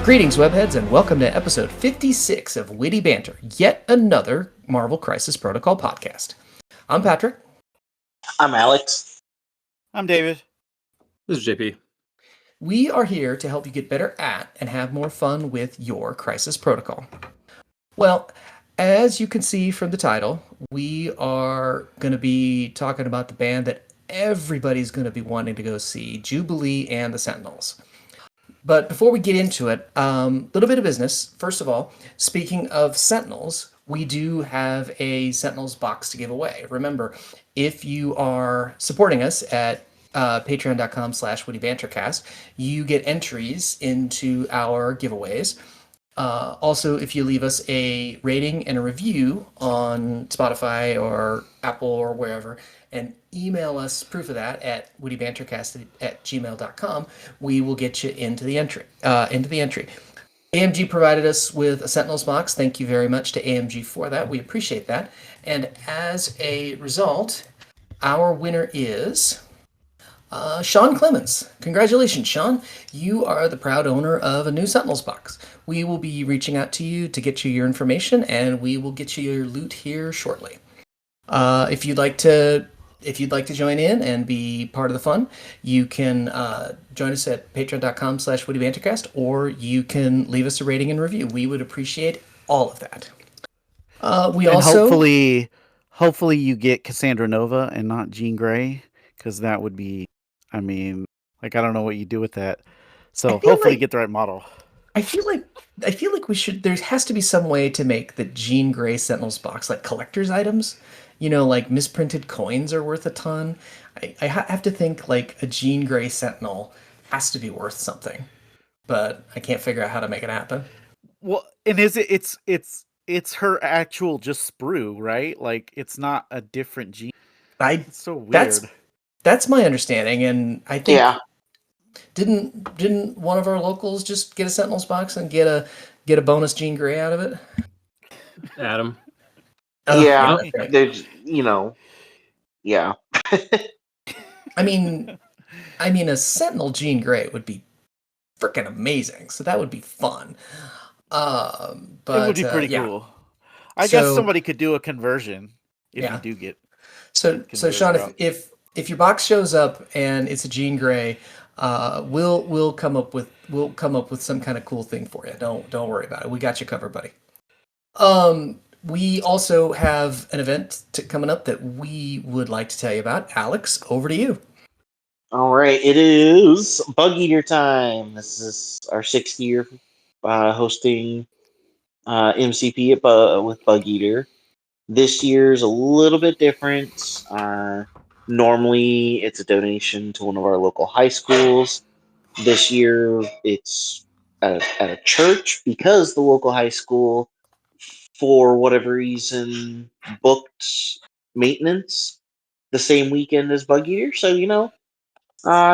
Greetings, webheads, and welcome to episode 56 of Witty Banter, yet another Marvel Crisis Protocol podcast. I'm Patrick. I'm Alex. I'm David. This is JP. We are here to help you get better at and have more fun with your Crisis Protocol. Well, as you can see from the title, we are going to be talking about the band that everybody's going to be wanting to go see, Jubilee and the Sentinels. But before we get into it, a little bit of business. First of all, speaking of Sentinels, we do have a Sentinels box to give away. Remember, if you are supporting us at patreon.com/wittybantercast, you get entries into our giveaways. Also, if you leave us a rating and a review on Spotify or Apple or wherever, and email us proof of that at wittybantercast@gmail.com, we will get you into the entry. AMG provided us with a Sentinels box. Thank you very much to AMG for that. We appreciate that. And as a result, our winner is Sean Clemens. Congratulations, Sean. You are the proud owner of a new Sentinels box. We will be reaching out to you to get you your information, and we will get you your loot here shortly. If you'd like to join in and be part of the fun, you can join us at patreon.com/wittybantercast, or you can leave us a rating and review. We would appreciate all of that. Hopefully you get Cassandra Nova and not Jean Grey, because that would be, I don't know what you do with that. So hopefully you get the right model. I feel like we should. There has to be some way to make the Jean Grey Sentinels box like collector's items. You know, like misprinted coins are worth a ton. I have to think like a Jean Grey Sentinel has to be worth something, but I can't figure out how to make it happen. Well, and it's her actual just sprue, right? Like it's not a different Jean. It's so weird. That's my understanding, and I think didn't one of our locals just get a Sentinels box and get a bonus Jean Grey out of it? Adam. Yeah, there's, yeah. I mean, a Sentinel Jean Grey would be freaking amazing. So that would be fun. But it would be pretty cool. I guess somebody could do a conversion if you do get. So Sean, if your box shows up and it's a Jean Grey, we'll come up with some kind of cool thing for you. Don't worry about it. We got you covered, buddy. We also have an event coming up that we would like to tell you about. Alex, over to you. All right, it is Bug Eater time. This is our 6th year hosting MCP with Bug Eater. This year's a little bit different. Normally, it's a donation to one of our local high schools. This year, it's at a church because the local high school, for whatever reason, booked maintenance the same weekend as Bug Eater. So,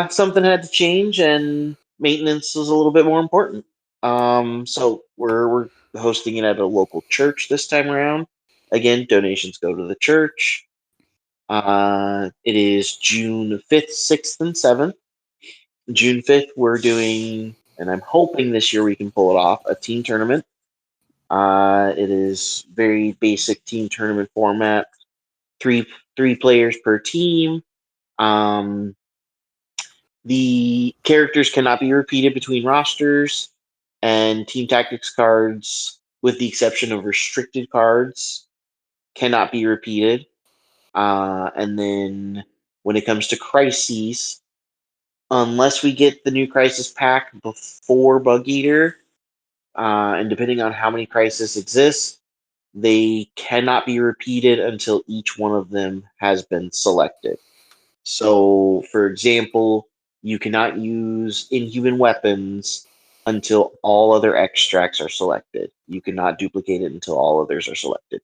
something had to change, and maintenance was a little bit more important. So we're hosting it at a local church this time around. Again, donations go to the church. It is June 5th, 6th, and 7th. June 5th, we're doing, and I'm hoping this year we can pull it off, a team tournament. It is very basic team tournament format. Three players per team. The characters cannot be repeated between rosters, and team tactics cards, with the exception of restricted cards, cannot be repeated. And then when it comes to crises, unless we get the new crisis pack before Bug Eater, and depending on how many crises exist, they cannot be repeated until each one of them has been selected. So, for example, you cannot use inhuman weapons until all other extracts are selected. You cannot duplicate it until all others are selected.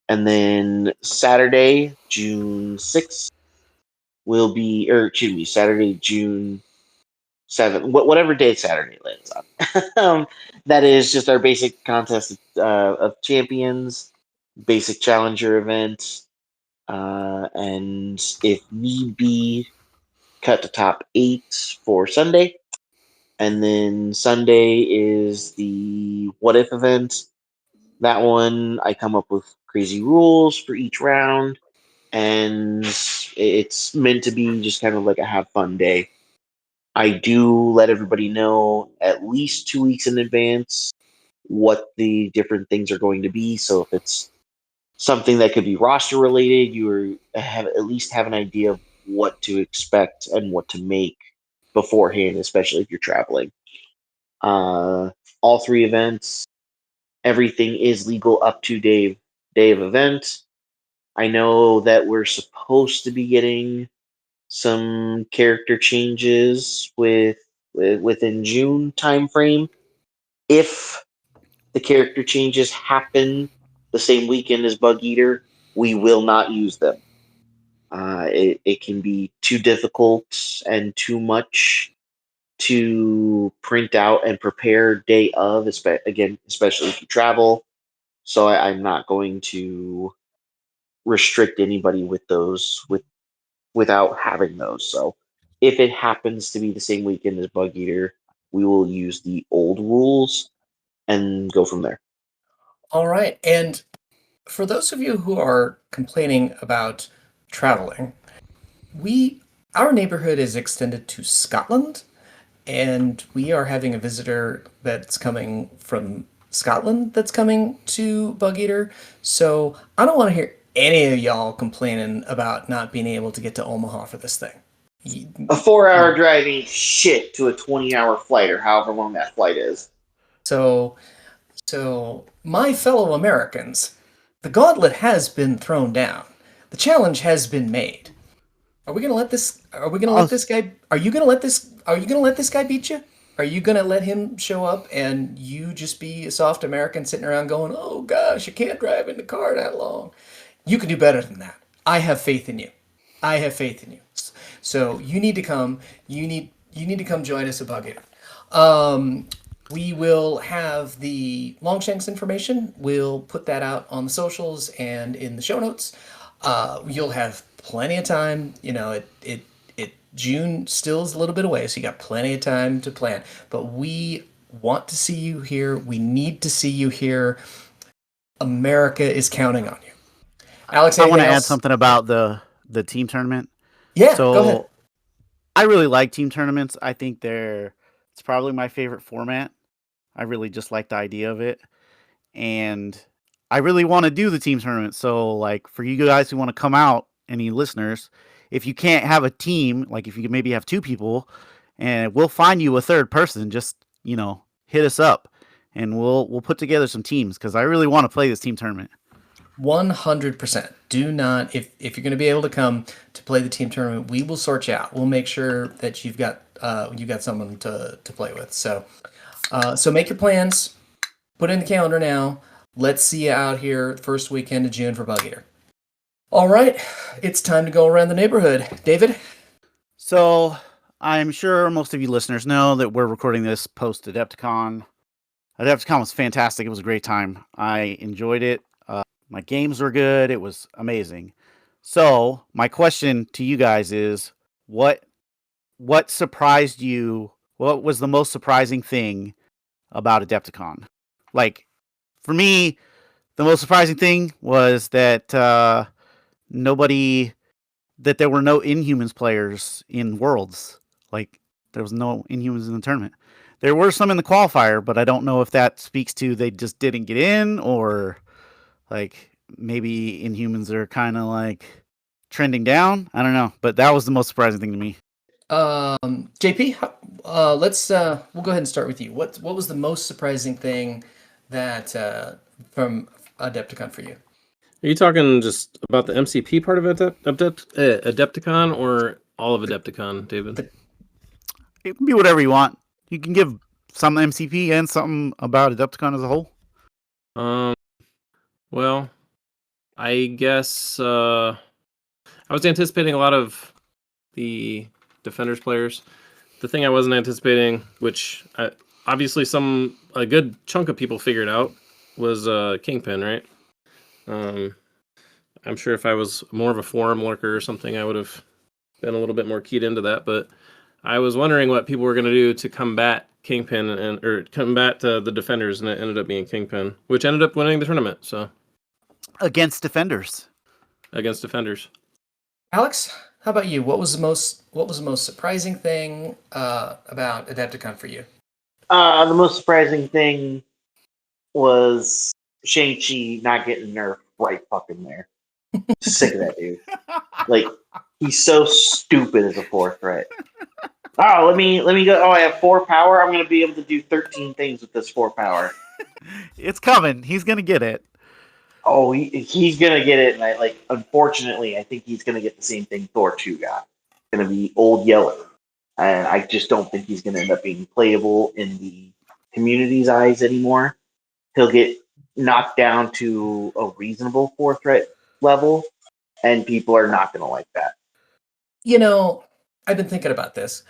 And then Saturday, June 6th, will be, Saturday, June 7th, whatever day Saturday lands on. That is just our basic contest of champions, basic challenger event, and if need be, cut to top 8 for Sunday. And then Sunday is the What If event. That one, I come up with crazy rules for each round, and it's meant to be just kind of like a have fun day. I do let everybody know at least 2 weeks in advance what the different things are going to be. So if it's something that could be roster related, have at least have an idea of what to expect and what to make beforehand, especially if you're traveling. Uh, all three events, everything is legal up to day of event. I know that we're supposed to be getting some character changes within June timeframe. If the character changes happen the same weekend as Bug Eater, we will not use them. It can be too difficult and too much to print out and prepare day of, especially if you travel. So I'm not going to restrict anybody with those without having those. So if it happens to be the same weekend as Bug Eater, we will use the old rules and go from there. All right. And for those of you who are complaining about traveling, our neighborhood is extended to Scotland, and we are having a visitor that's coming from Scotland that's coming to Bug Eater. So I don't want to hear any of y'all complaining about not being able to get to Omaha for this thing. A 4-hour drive ain't shit to a 20-hour flight or however long that flight is. So my fellow Americans, the gauntlet has been thrown down. The challenge has been made. Are we gonna let this? Are we gonna let this guy? Are you gonna let this? Are you gonna let this guy beat you? Are you gonna let him show up and you just be a soft American sitting around going, "Oh gosh, you can't drive in the car that long"? You can do better than that. I have faith in you. I have faith in you. So you need to come. You need to come join us at Bug Eater. We will have the Longshanks information. We'll put that out on the socials and in the show notes. You'll have plenty of time. You know, it June still is a little bit away, so you got plenty of time to plan. But we want to see you here. We need to see you here. America is counting on you. Alex, I want anything to add else? something about the team tournament. Yeah, So go ahead. I really like team tournaments. I think it's probably my favorite format. I really just like the idea of it. And I really want to do the team tournament. So like for you guys who want to come out, any listeners, if you can't have a team, like if you maybe have two people, and we'll find you a third person, just, hit us up and we'll put together some teams because I really want to play this team tournament. 100%. Do not, if you're going to be able to come to play the team tournament, we will sort you out. We'll make sure that you've got someone to play with. So make your plans. Put it in the calendar now. Let's see you out here first weekend of June for Bug Eater. All right, it's time to go around the neighborhood. David? So I'm sure most of you listeners know that we're recording this post Adepticon. Adepticon was fantastic. It was a great time. I enjoyed it. My games were good. It was amazing. So my question to you guys is, what surprised you? What was the most surprising thing about Adepticon? Like, for me, the most surprising thing was that there were no Inhumans players in Worlds. Like, there was no Inhumans in the tournament. There were some in the qualifier, but I don't know if that speaks to they just didn't get in, or like maybe Inhumans are kind of like trending down. I don't know, but that was the most surprising thing to me. JP, we'll go ahead and start with you. What was the most surprising thing that from Adepticon for you? Are you talking just about the MCP part of Adepticon or all of Adepticon, David? It can be whatever you want. You can give some MCP and something about Adepticon as a whole. Well, I guess I was anticipating a lot of the Defenders players. The thing I wasn't anticipating, which obviously a good chunk of people figured out, was Kingpin, right? I'm sure if I was more of a forum lurker or something, I would have been a little bit more keyed into that. But I was wondering what people were going to do to combat Kingpin or combat the defenders, and it ended up being Kingpin, which ended up winning the tournament. So Against defenders. against defenders. Alex, how about you? What was the most surprising thing about Adepticon for you? The most surprising thing was Shang-Chi not getting nerfed right fucking there. Sick of that dude. Like, he's so stupid as a 4 threat. Oh, let me go. Oh, I have 4 power. I'm gonna be able to do 13 things with this 4 power. It's coming. He's gonna get it. Oh, he's gonna get it, and unfortunately, I think he's gonna get the same thing Thor 2 got. Gonna be old Yeller, and I just don't think he's gonna end up being playable in the community's eyes anymore. He'll get knocked down to a reasonable 4 threat level, and people are not gonna like that. You know, I've been thinking about this.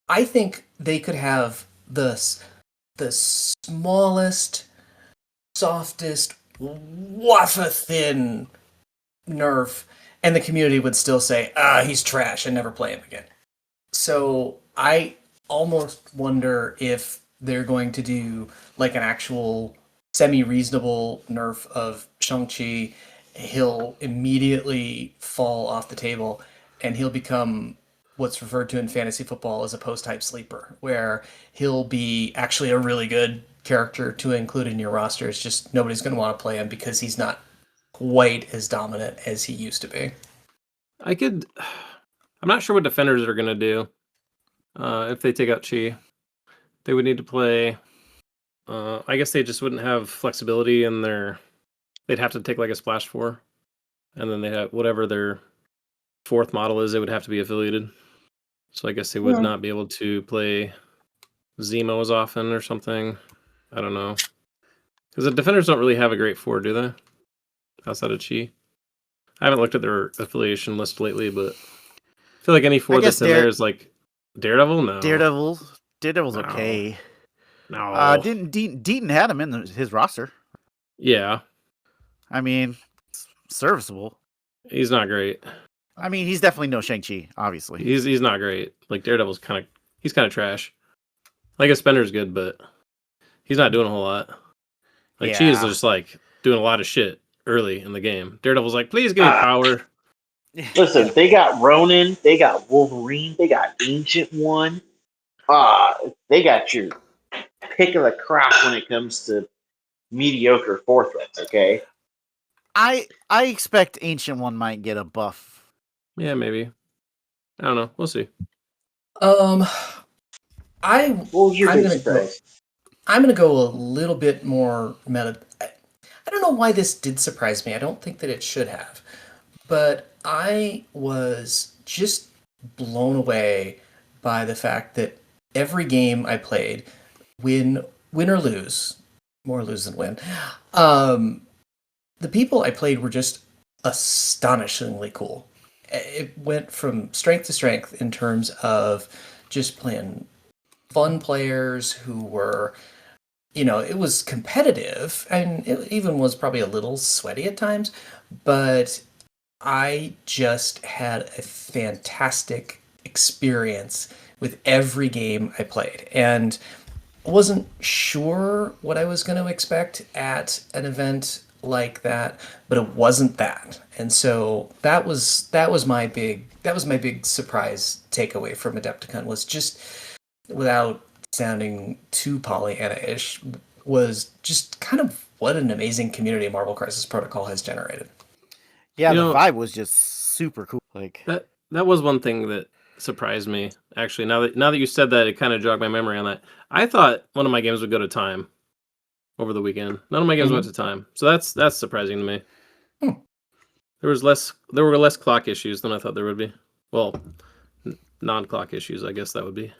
I think they could have the smallest, softest, wafer thin nerf, and the community would still say, he's trash and never play him again. So I almost wonder if they're going to do like an actual semi-reasonable nerf of Shang-Chi. He'll immediately fall off the table and he'll become what's referred to in fantasy football as a post-type sleeper, where he'll be actually a really good character to include in your roster. It's just nobody's going to want to play him because he's not quite as dominant as he used to be. I'm not sure what defenders are going to do if they take out Chi. They would need to play. I guess they just wouldn't have flexibility in their. They'd have to take like a splash 4, and then they'd have whatever their 4th model is. They would have to be affiliated. So I guess they would not be able to play Zemo as often or something. I don't know. Because the defenders don't really have a great 4, do they? Outside of Chi. I haven't looked at their affiliation list lately, but I feel like any 4 that's in there is like Daredevil. No, Daredevil's No. okay. no. Deaton had him in his roster. Yeah, I mean, serviceable. he's not great. I mean, he's definitely no Shang-Chi, obviously. He's not great. Like Daredevil's kind of trash. Like a Spender's good, but he's not doing a whole lot. Like Chi is just like doing a lot of shit early in the game. Daredevil's like, please give me power. Listen, they got Ronin, they got Wolverine, they got Ancient One. They got your pick of the crop when it comes to mediocre 4 threats, okay? I expect Ancient One might get a buff. Yeah, maybe. I don't know. We'll see. I'm What was your big gonna surprise? I'm gonna go a little bit more meta. I don't know why this did surprise me. I don't think that it should have, but I was just blown away by the fact that every game I played, win or lose, more lose than win, the people I played were just astonishingly cool. It went from strength to strength in terms of just playing fun players who were, it was competitive and it even was probably a little sweaty at times, but I just had a fantastic experience with every game I played. And I wasn't sure what I was going to expect at an event like that, but it wasn't that. And so that was my big surprise takeaway from Adepticon, was just, without sounding too Pollyanna-ish, was just kind of what an amazing community Marvel Crisis Protocol has generated. Yeah, the vibe was just super cool. Like that was one thing that surprised me. Actually, now that you said that, it kind of jogged my memory on that. I thought one of my games would go to time over the weekend. None of my games went to time, so that's surprising to me. There were less clock issues than I thought there would be. Well, non-clock issues, I guess that would be.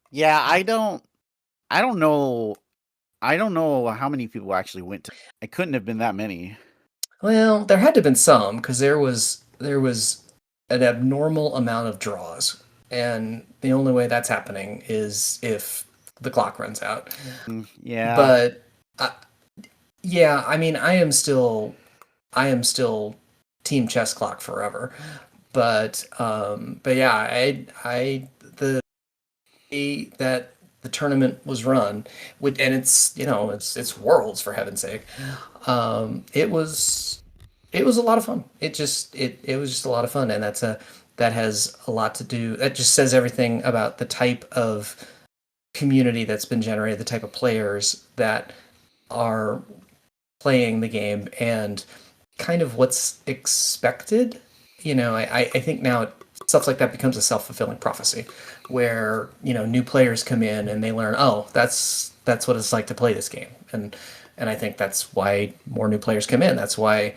Yeah, I don't know how many people actually went to. It couldn't have been that many. Well, there had to have been some, because there was an abnormal amount of draws, and the only way that's happening is if the clock runs out. Yeah, but yeah, I mean, I am still Team Chess Clock forever. But yeah, the way that the tournament was run, and it's it's Worlds, for heaven's sake. It was a lot of fun. It was just a lot of fun, and that has a lot to do. That just says everything about the type of community that's been generated, the type of players that are playing the game, and kind of what's expected. I think now stuff like that becomes a self-fulfilling prophecy, where new players come in and they learn, oh, that's what it's like to play this game, and I think that's why more new players come in. That's why,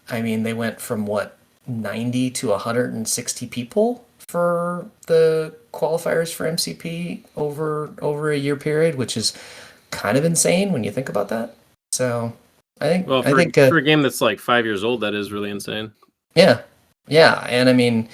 I mean, they went from what, 90 to 160 people for the qualifiers for MCP over a year period, which is kind of insane when you think about that. So Well, I think for a game that's like 5 years old, that is really insane. yeah, yeah, and I mean,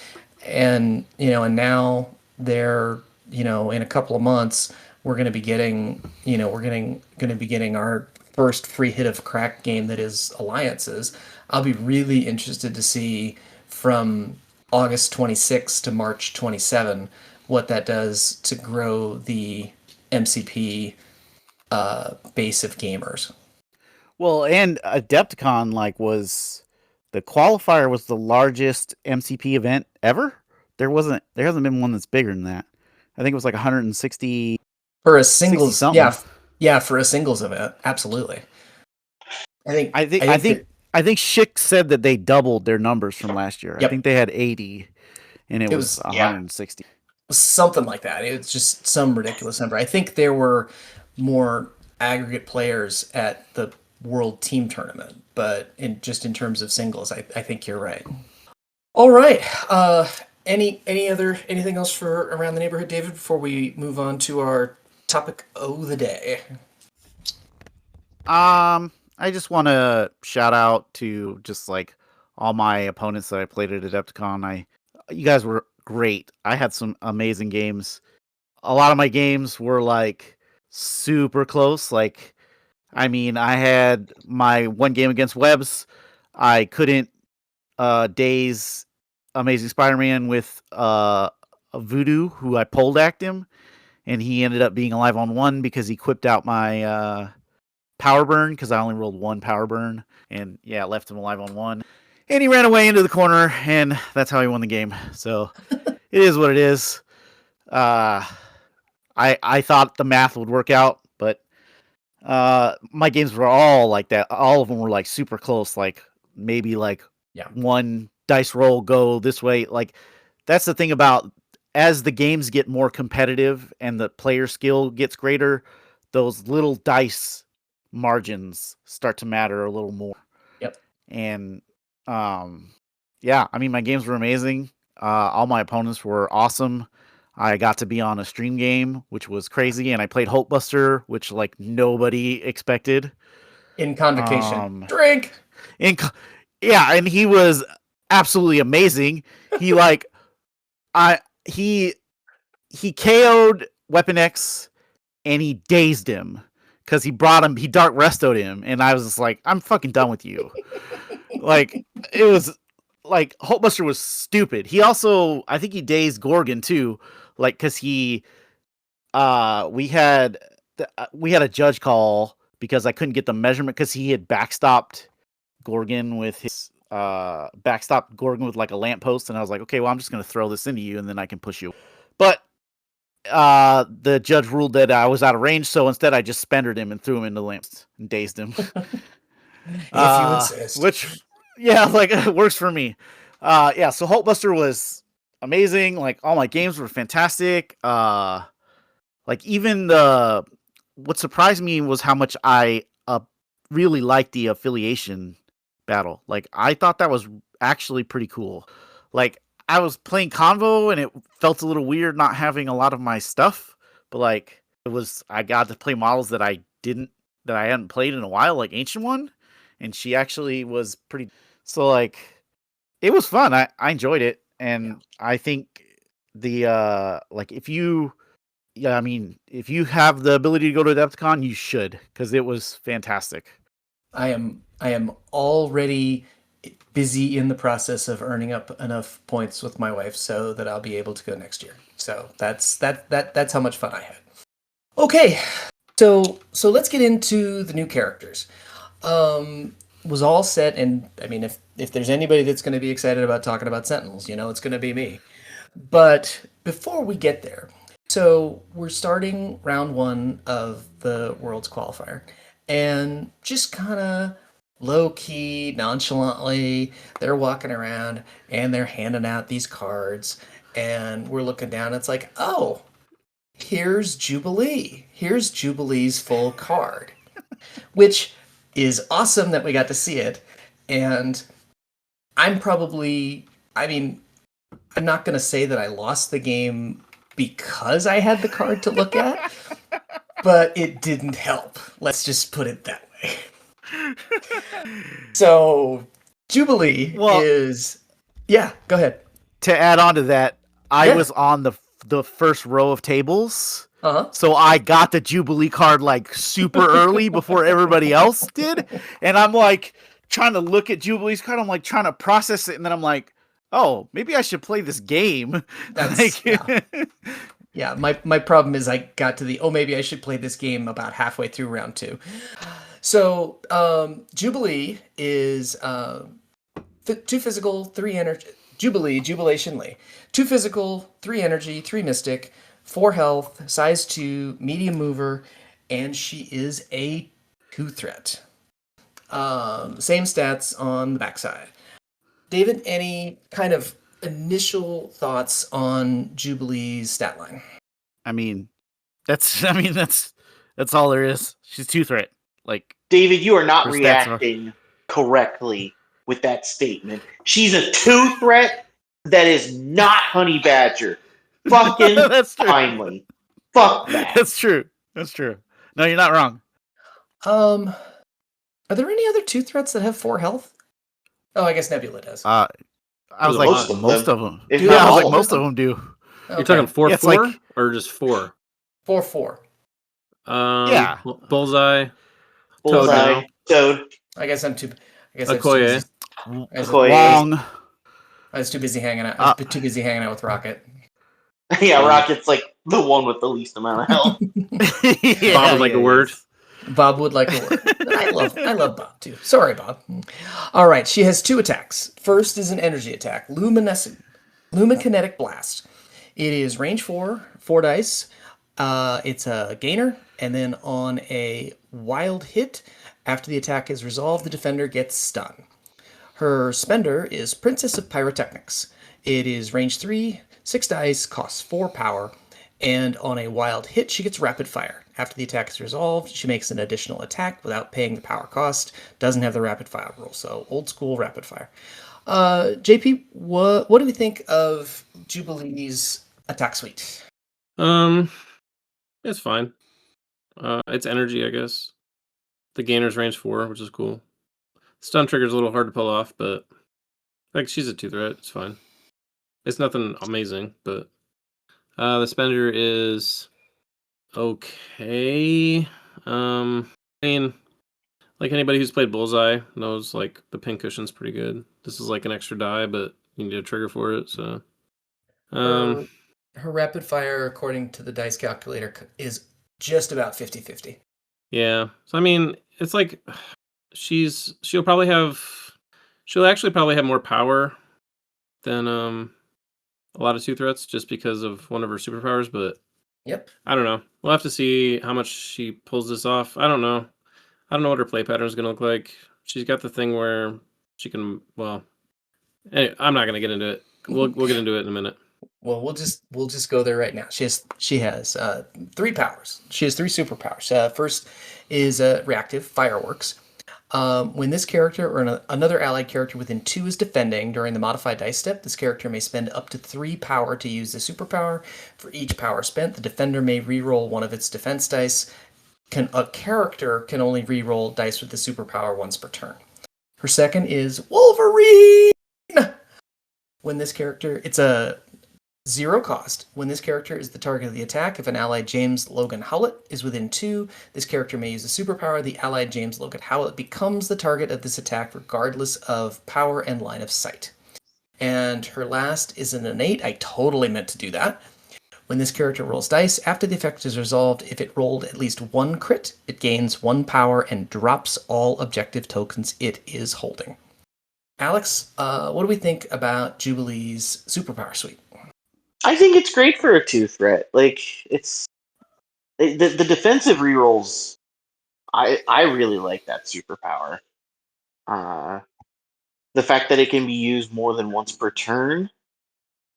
and and now they're in a couple of months we're going to be getting going to be getting our first free hit of crack game that is alliances. I'll be really interested to see from August 26 to March 27 what that does to grow the MCP base of gamers. Well, and Adepticon was the qualifier was the largest MCP event ever. There hasn't been one that's bigger than that. I think it was like 160 for a singles. something. Yeah, for a singles event, absolutely. I think Schick said that they doubled their numbers from last year. Yep. I think they had 80, and it was 160. Something like that. It was just some ridiculous number. I think there were more aggregate players at the World Team Tournament, but in terms of singles, I think you're right. All right. Anything else for around the neighborhood, David, before we move on to our topic of the day? I just want to shout out to just like all my opponents that I played at Adepticon. You guys were great. I had some amazing games. A lot of my games were like super close. Like, I mean, I had my one game against Webbs. I couldn't daze Amazing Spider-Man with a Voodoo, who I pole decked him, and he ended up being alive on one because he quipped out my power burn, because I only rolled one power burn, and yeah, left him alive on one. And he ran away into the corner, and that's how he won the game. So it is what it is. I thought the math would work out, but my games were all like that. All of them were like super close, like maybe like one dice roll go this way. Like, that's the thing about, as the games get more competitive and the player skill gets greater, those little dice margins start to matter a little more. Yep. And yeah, I mean, my games were amazing. All my opponents were awesome. I got to be on a stream game, which was crazy, and I played Hopebuster, which like nobody expected. In Convocation. Drink! Yeah, and he was absolutely amazing. He like he KO'd Weapon X, and he dazed him because he dark restoed him, and I was just like, I'm fucking done with you. Like, it was like, Hopebuster was stupid. He also, I think he dazed Gorgon too, like, because we had a judge call because I couldn't get the measurement, because he had backstopped Gorgon with his like a lamppost, and I was like, okay, well, I'm just gonna throw this into you and then I can push you. But the judge ruled that I was out of range, so instead I just spendered him and threw him into the lamps and dazed him. If you insist. Which, yeah, like, it works for me. Yeah, so Hopebuster was amazing. Like, all my games were fantastic. Like, even what surprised me was how much I really liked the affiliation battle. Like, I thought that was actually pretty cool. Like, I was playing Convo, and it felt a little weird not having a lot of my stuff, but like, I got to play models that I hadn't played in a while, like Ancient One, and she actually was pretty. So like, it was fun. I enjoyed it, and I think like, if you have the ability to go to Adepticon, you should, because it was fantastic. I am already busy in the process of earning up enough points with my wife so that I'll be able to go next year. So that's how much fun I had. Okay, so let's get into the new characters. Was all set, and I mean, if there's anybody that's going to be excited about talking about Sentinels, it's going to be me. But before we get there, so we're starting round 1 of the Worlds qualifier, and just kind of low key, nonchalantly, they're walking around and they're handing out these cards, and we're looking down. It's like, oh, here's Jubilee. Here's Jubilee's full card, which is awesome that we got to see it. And I'm not going to say that I lost the game because I had the card to look at, but it didn't help. Let's just put it that way. So, Jubilee is... Yeah, go ahead. To add on to that, I Yeah. was on the first row of tables. Uh-huh. So I got the Jubilee card like super early before everybody else did. And I'm like trying to look at Jubilee's card. I'm like trying to process it. And then I'm like, oh, maybe I should play this game. That's... Yeah, my problem is I got to maybe I should play this game about halfway through round 2. So, Jubilee is 2 physical, 3 energy. Jubilation Lee. 2 physical, 3 energy, 3 mystic, 4 health, size 2, medium mover, and she is a 2 threat. Same stats on the backside. David, any kind of initial thoughts on Jubilee's stat line? That's all there is. She's 2 threat. Like, David, you are not her stats reacting correctly with that statement. She's a 2 threat that is not Honey Badger. Fucking That's true. finally. Fuck that. That's true. No, you're not wrong. Are there any other 2 threats that have 4 health? Oh, I guess Nebula does. I was like, Most of most them. of them. If Yeah, not I was all like, of most them. of them do. Okay. You're talking 4-4 Yeah, it's like- or just 4? 4-4. Yeah. Bullseye. Bullseye. Toad. I guess I'm too. I guess I was too Okoye. busy. Okoye. Long. I was too busy hanging out. I was too busy hanging out with Rocket. Yeah, Rocket's like the one with the least amount of health. Yeah, Bob would like a word. Bob would like a word. I love Bob too. Sorry, Bob. All right, she has 2 attacks. First is an energy attack, Lumikinetic Blast. It is range 4 dice. It's a gainer, and then on a wild hit, after the attack is resolved, the defender gets stun. Her spender is Princess of Pyrotechnics. It is range 3, 6 dice, costs 4 power, and on a wild hit, she gets rapid fire. After the attack is resolved, she makes an additional attack without paying the power cost. Doesn't have the rapid fire rule, so old school rapid fire. JP, what do we think of Jubilee's attack suite? It's fine. It's energy, I guess. The gainer's range 4, which is cool. Stun trigger's a little hard to pull off, but like she's a 2 threat. It's fine. It's nothing amazing, but the spender is okay. I mean, like anybody who's played Bullseye knows, like the pin cushion's pretty good. This is like an extra die, but you need a trigger for it. So, Her rapid fire, according to the dice calculator, is just about 50-50. yeah. So I mean, it's like she'll actually probably have more power than a lot of 2 threats just because of one of her superpowers, but Yep. I don't know. We'll have to see how much she pulls this off. I don't know what her play pattern is going to look like. She's got the thing where she can, anyway, I'm not going to get into it. We'll get into it in a minute. Well, we'll just go there right now. She has 3 powers. She has 3 superpowers. First is reactive fireworks. When this character or another allied character within 2 is defending during the modified dice step, this character may spend up to 3 power to use the superpower. For each power spent, the defender may reroll one of its defense dice. A character can only reroll dice with the superpower once per turn. Her second is Wolverine. When this character, it's a 0 cost. When this character is the target of the attack, if an allied James Logan Howlett is within 2, this character may use a superpower. The allied James Logan Howlett becomes the target of this attack regardless of power and line of sight. And her last is an innate. I totally meant to do that. When this character rolls dice, after the effect is resolved, if it rolled at least 1 crit, it gains 1 power and drops all objective tokens it is holding. Alex, what do we think about Jubilee's superpower suite? I think it's great for a 2 threat. Like, it's the defensive rerolls. I really like that superpower. The fact that it can be used more than once per turn,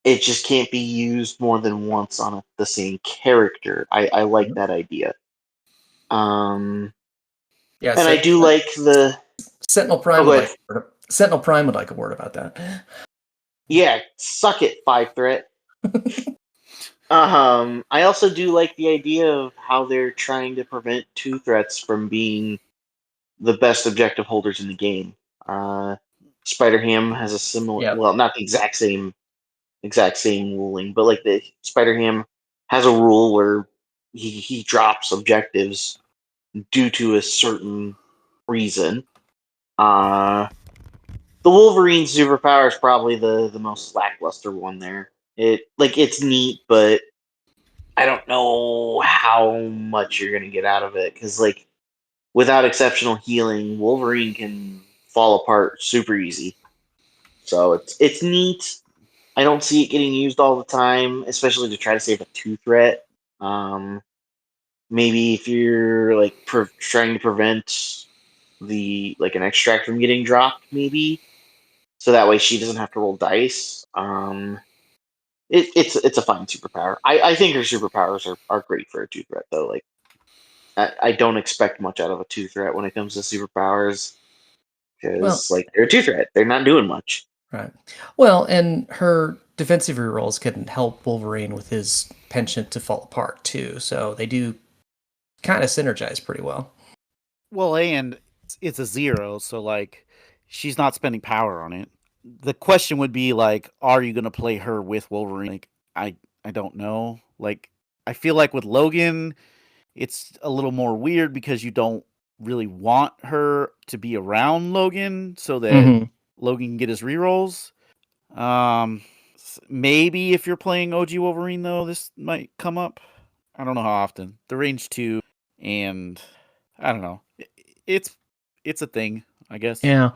it just can't be used more than once on the same character. I like that idea. Yeah, and I do like the Sentinel Prime. Sentinel Prime would like a word about that. Yeah, suck it, 5 threat. I also do like the idea of how they're trying to prevent 2 threats from being the best objective holders in the game. Spider Ham has a similar, well, not the exact same ruling, but like the Spider Ham has a rule where he drops objectives due to a certain reason. The Wolverine superpower is probably the most lackluster one there. It's neat, but I don't know how much you're gonna get out of it because without exceptional healing, Wolverine can fall apart super easy. So it's neat. I don't see it getting used all the time, especially to try to save a 2 threat. Maybe if you're trying to prevent an extract from getting dropped, maybe. So that way she doesn't have to roll dice. It's a fine superpower. I think her superpowers are great for a 2 threat though. I don't expect much out of a 2 threat when it comes to superpowers because they're a 2 threat. They're not doing much. Right. Well, and her defensive rerolls can help Wolverine with his penchant to fall apart too. So they do kind of synergize pretty well. Well, and it's a 0, so she's not spending power on it. The question would be are you going to play her with Wolverine? I don't know. I feel like with Logan, it's a little more weird because you don't really want her to be around Logan so that Logan can get his rerolls. Maybe if you're playing OG Wolverine though, this might come up. I don't know how often. The range 2, and I don't know. It's a thing, I guess. Yeah.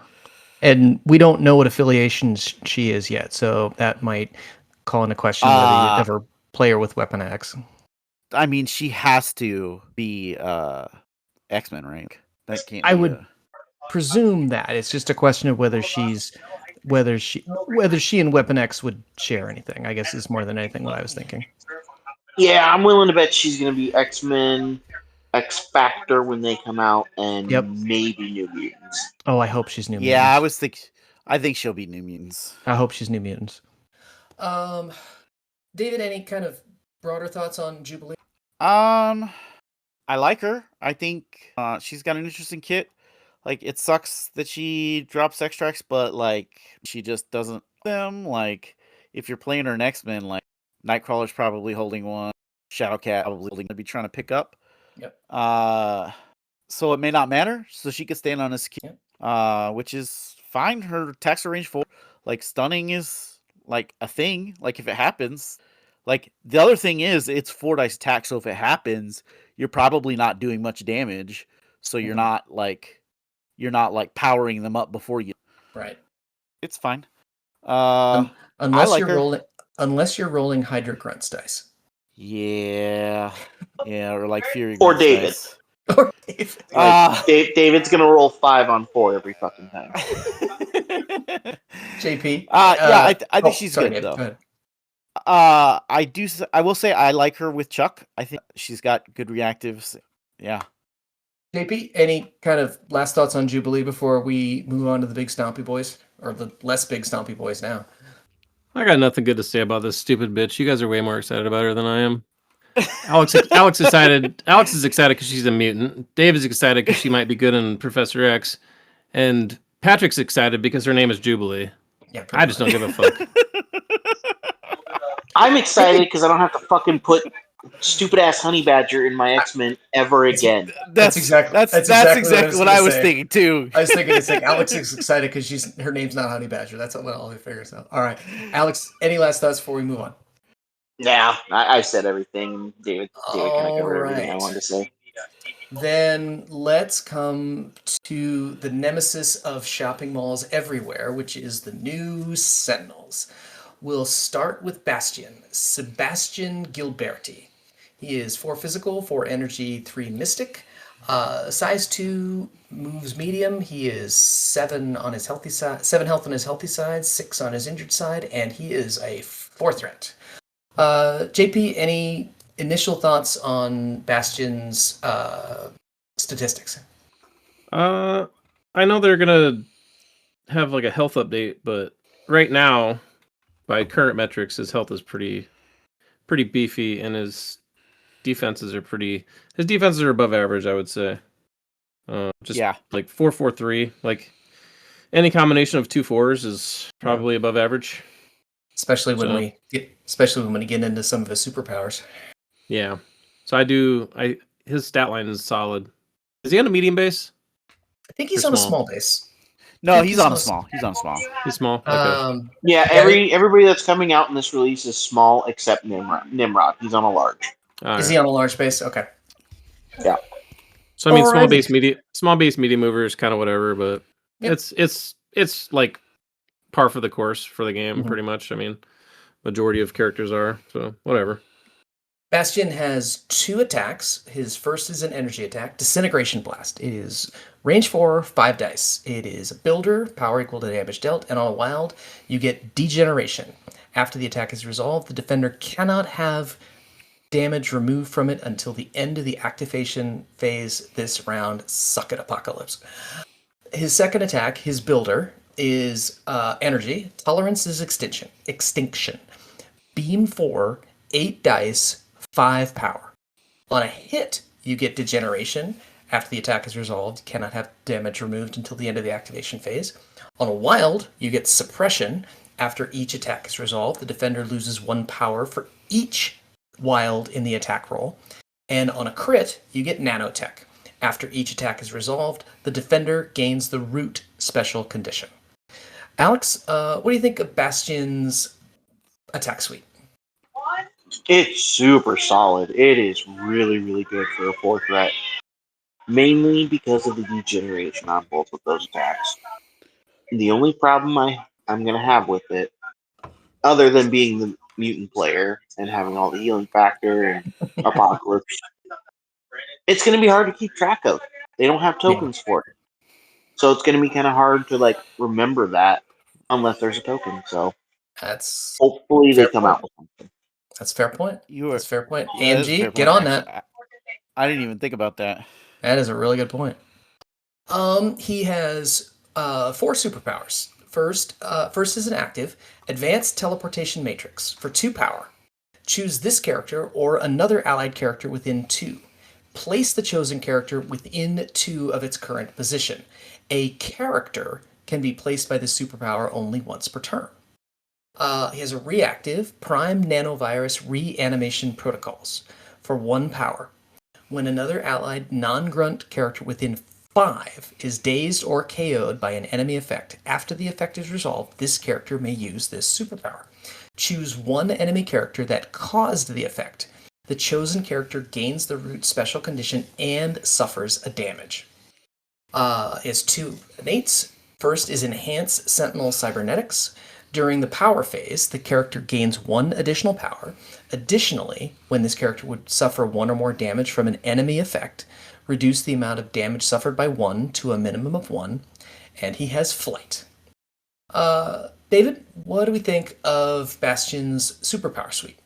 And we don't know what affiliation she is yet, so that might call into question whether you ever play her with Weapon X. I mean, she has to be X-Men, right? That can't. I would presume that it's just a question of whether she and Weapon X would share anything. I guess is more than anything what I was thinking. Yeah, I'm willing to bet she's going to be X-Men, X-Factor when they come out, and maybe New Mutants. Oh, I hope she's New Mutants. Yeah, I think she'll be New Mutants. I hope she's New Mutants. David, any kind of broader thoughts on Jubilee? I like her. I think she's got an interesting kit. It sucks that she drops extracts, but she just doesn't them. If you're playing her in X-Men, Nightcrawler's probably holding one. Shadowcat probably holding to be trying to pick up. Yep. So it may not matter. So she could stand on his kit, which is fine. Her attacks are range 4. Stunning is a thing. If it happens. The other thing is it's 4 dice attack. So if it happens, you're probably not doing much damage. So you're not powering them up before you. Right. It's fine. Unless you're rolling Hydra Grunts dice. Yeah. Yeah, or Fury or David. Dice. Or David. David's gonna roll 5 on 4 every fucking time. JP. I think she's sorry, good David, though. go I will say I like her with Chuck. I think she's got good reactives. Yeah. JP, any kind of last thoughts on Jubilee before we move on to the big stompy boys, or the less big stompy boys now? I got nothing good to say about this stupid bitch. You guys are way more excited about her than I am. Alex is excited. Alex is excited because she's a mutant. Dave is excited because she might be good in Professor X, and Patrick's excited because her name is Jubilee. Yeah, I just don't give a fuck. I'm excited because I don't have to fucking put stupid ass honey badger in my X-Men ever again. That's exactly what I was thinking too. I was thinking it's like Alex is excited because her name's not Honey Badger. That's what all he figures out. All right, Alex, any last thoughts before we move on? Yeah, I said everything. David kind of All covered everything I right. wanted to say. Then let's come to the nemesis of shopping malls everywhere, which is the new Sentinels. We'll start with Bastion, Sebastian Gilberti. He is 4 physical, 4 energy, 3 mystic. Size 2, moves medium. He is 7 on his healthy side, 7 health on his healthy side, 6 on his injured side, and he is a 4 threat. JP, any initial thoughts on Bastion's statistics? I know they're gonna have like a health update, but right now, by current metrics, his health is pretty beefy, and his defenses are above average, I would say. Just like 4-4-3, like any combination of 2 4s is probably above average. Especially when we get into some of his superpowers. Yeah. So his stat line is solid. Is he on a medium base? I think he's on a small base. No, he's on a small. He's small. Okay. Yeah, everybody that's coming out in this release is small except Nimrod. He's on a large. Is he on a large base? Okay. Yeah. So I mean, small base medium mover is kind of whatever, but it's like par for the course for the game, pretty much. I mean, majority of characters are, so whatever. Bastion has 2 attacks. His first is an energy attack, Disintegration Blast. It is range 4, 5 dice. It is a builder, power equal to damage dealt, and on a wild, you get Degeneration. After the attack is resolved, the defender cannot have damage removed from it until the end of the activation phase this round. Suck it, Apocalypse. His second attack, his builder, is energy. Tolerance is extinction. Beam 4, 8 dice, 5 power. On a hit, you get Degeneration. After the attack is resolved, you cannot have damage removed until the end of the activation phase. On a wild, you get Suppression. After each attack is resolved, the defender loses 1 power for each wild in the attack roll. And on a crit, you get Nanotech. After each attack is resolved, the defender gains the root special condition. Alex, what do you think of Bastion's attack suite? It's super solid. It is really, really good for a 4 threat. Mainly because of the degeneration on both of those attacks. The only problem I'm going to have with it, other than being the mutant player and having all the healing factor and Apocalypse, it's going to be hard to keep track of. They don't have tokens for it. So it's going to be kind of hard to remember that unless there's a token. So that's hopefully they come out with something. That's a fair point. That's a fair point. Yeah, AMG, get on that. I didn't even think about that. That is a really good point. He has 4 superpowers. First is an active, Advanced Teleportation Matrix for 2 power. Choose this character or another allied character within 2. Place the chosen character within 2 of its current position. A character can be placed by the superpower only once per turn. He has a reactive Prime Nanovirus Reanimation Protocols for 1 power. When another allied non-grunt character within 5 is dazed or KO'd by an enemy effect, after the effect is resolved, this character may use this superpower. Choose 1 enemy character that caused the effect. The chosen character gains the root special condition and suffers a damage. He has 2 innates. First is Enhance Sentinel Cybernetics. During the power phase, the character gains 1 additional power. Additionally, when this character would suffer 1 or more damage from an enemy effect, reduce the amount of damage suffered by 1 to a minimum of 1, and he has Flight. David, what do we think of Bastion's superpower suite?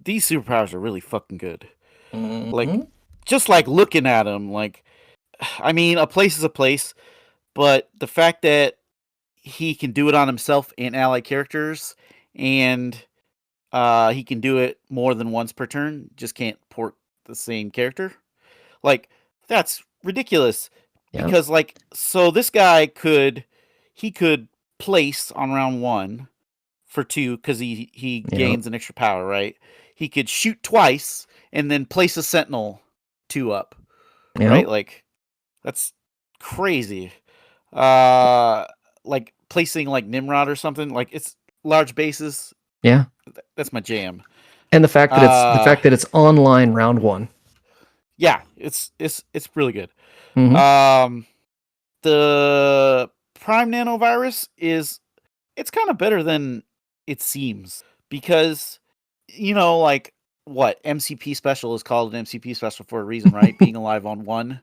These superpowers are really fucking good. Mm-hmm. Just looking at them, I mean, a place is a place, but the fact that he can do it on himself and allied characters, and he can do it more than once per turn, just can't port the same character. That's ridiculous. Yeah. Because, so this guy could place on round 1 for 2 because he Yep. gains an extra power, right? He could shoot twice and then place a Sentinel 2 up, Yep. right? Like that's crazy. Like placing like Nimrod or something. Like it's large bases. Yeah. That's my jam. And the fact that it's online round 1. Yeah, it's really good. Mhm. The Prime Nanovirus it's kind of better than it seems because like what MCP special is called an MCP special for a reason, right? Being alive on 1.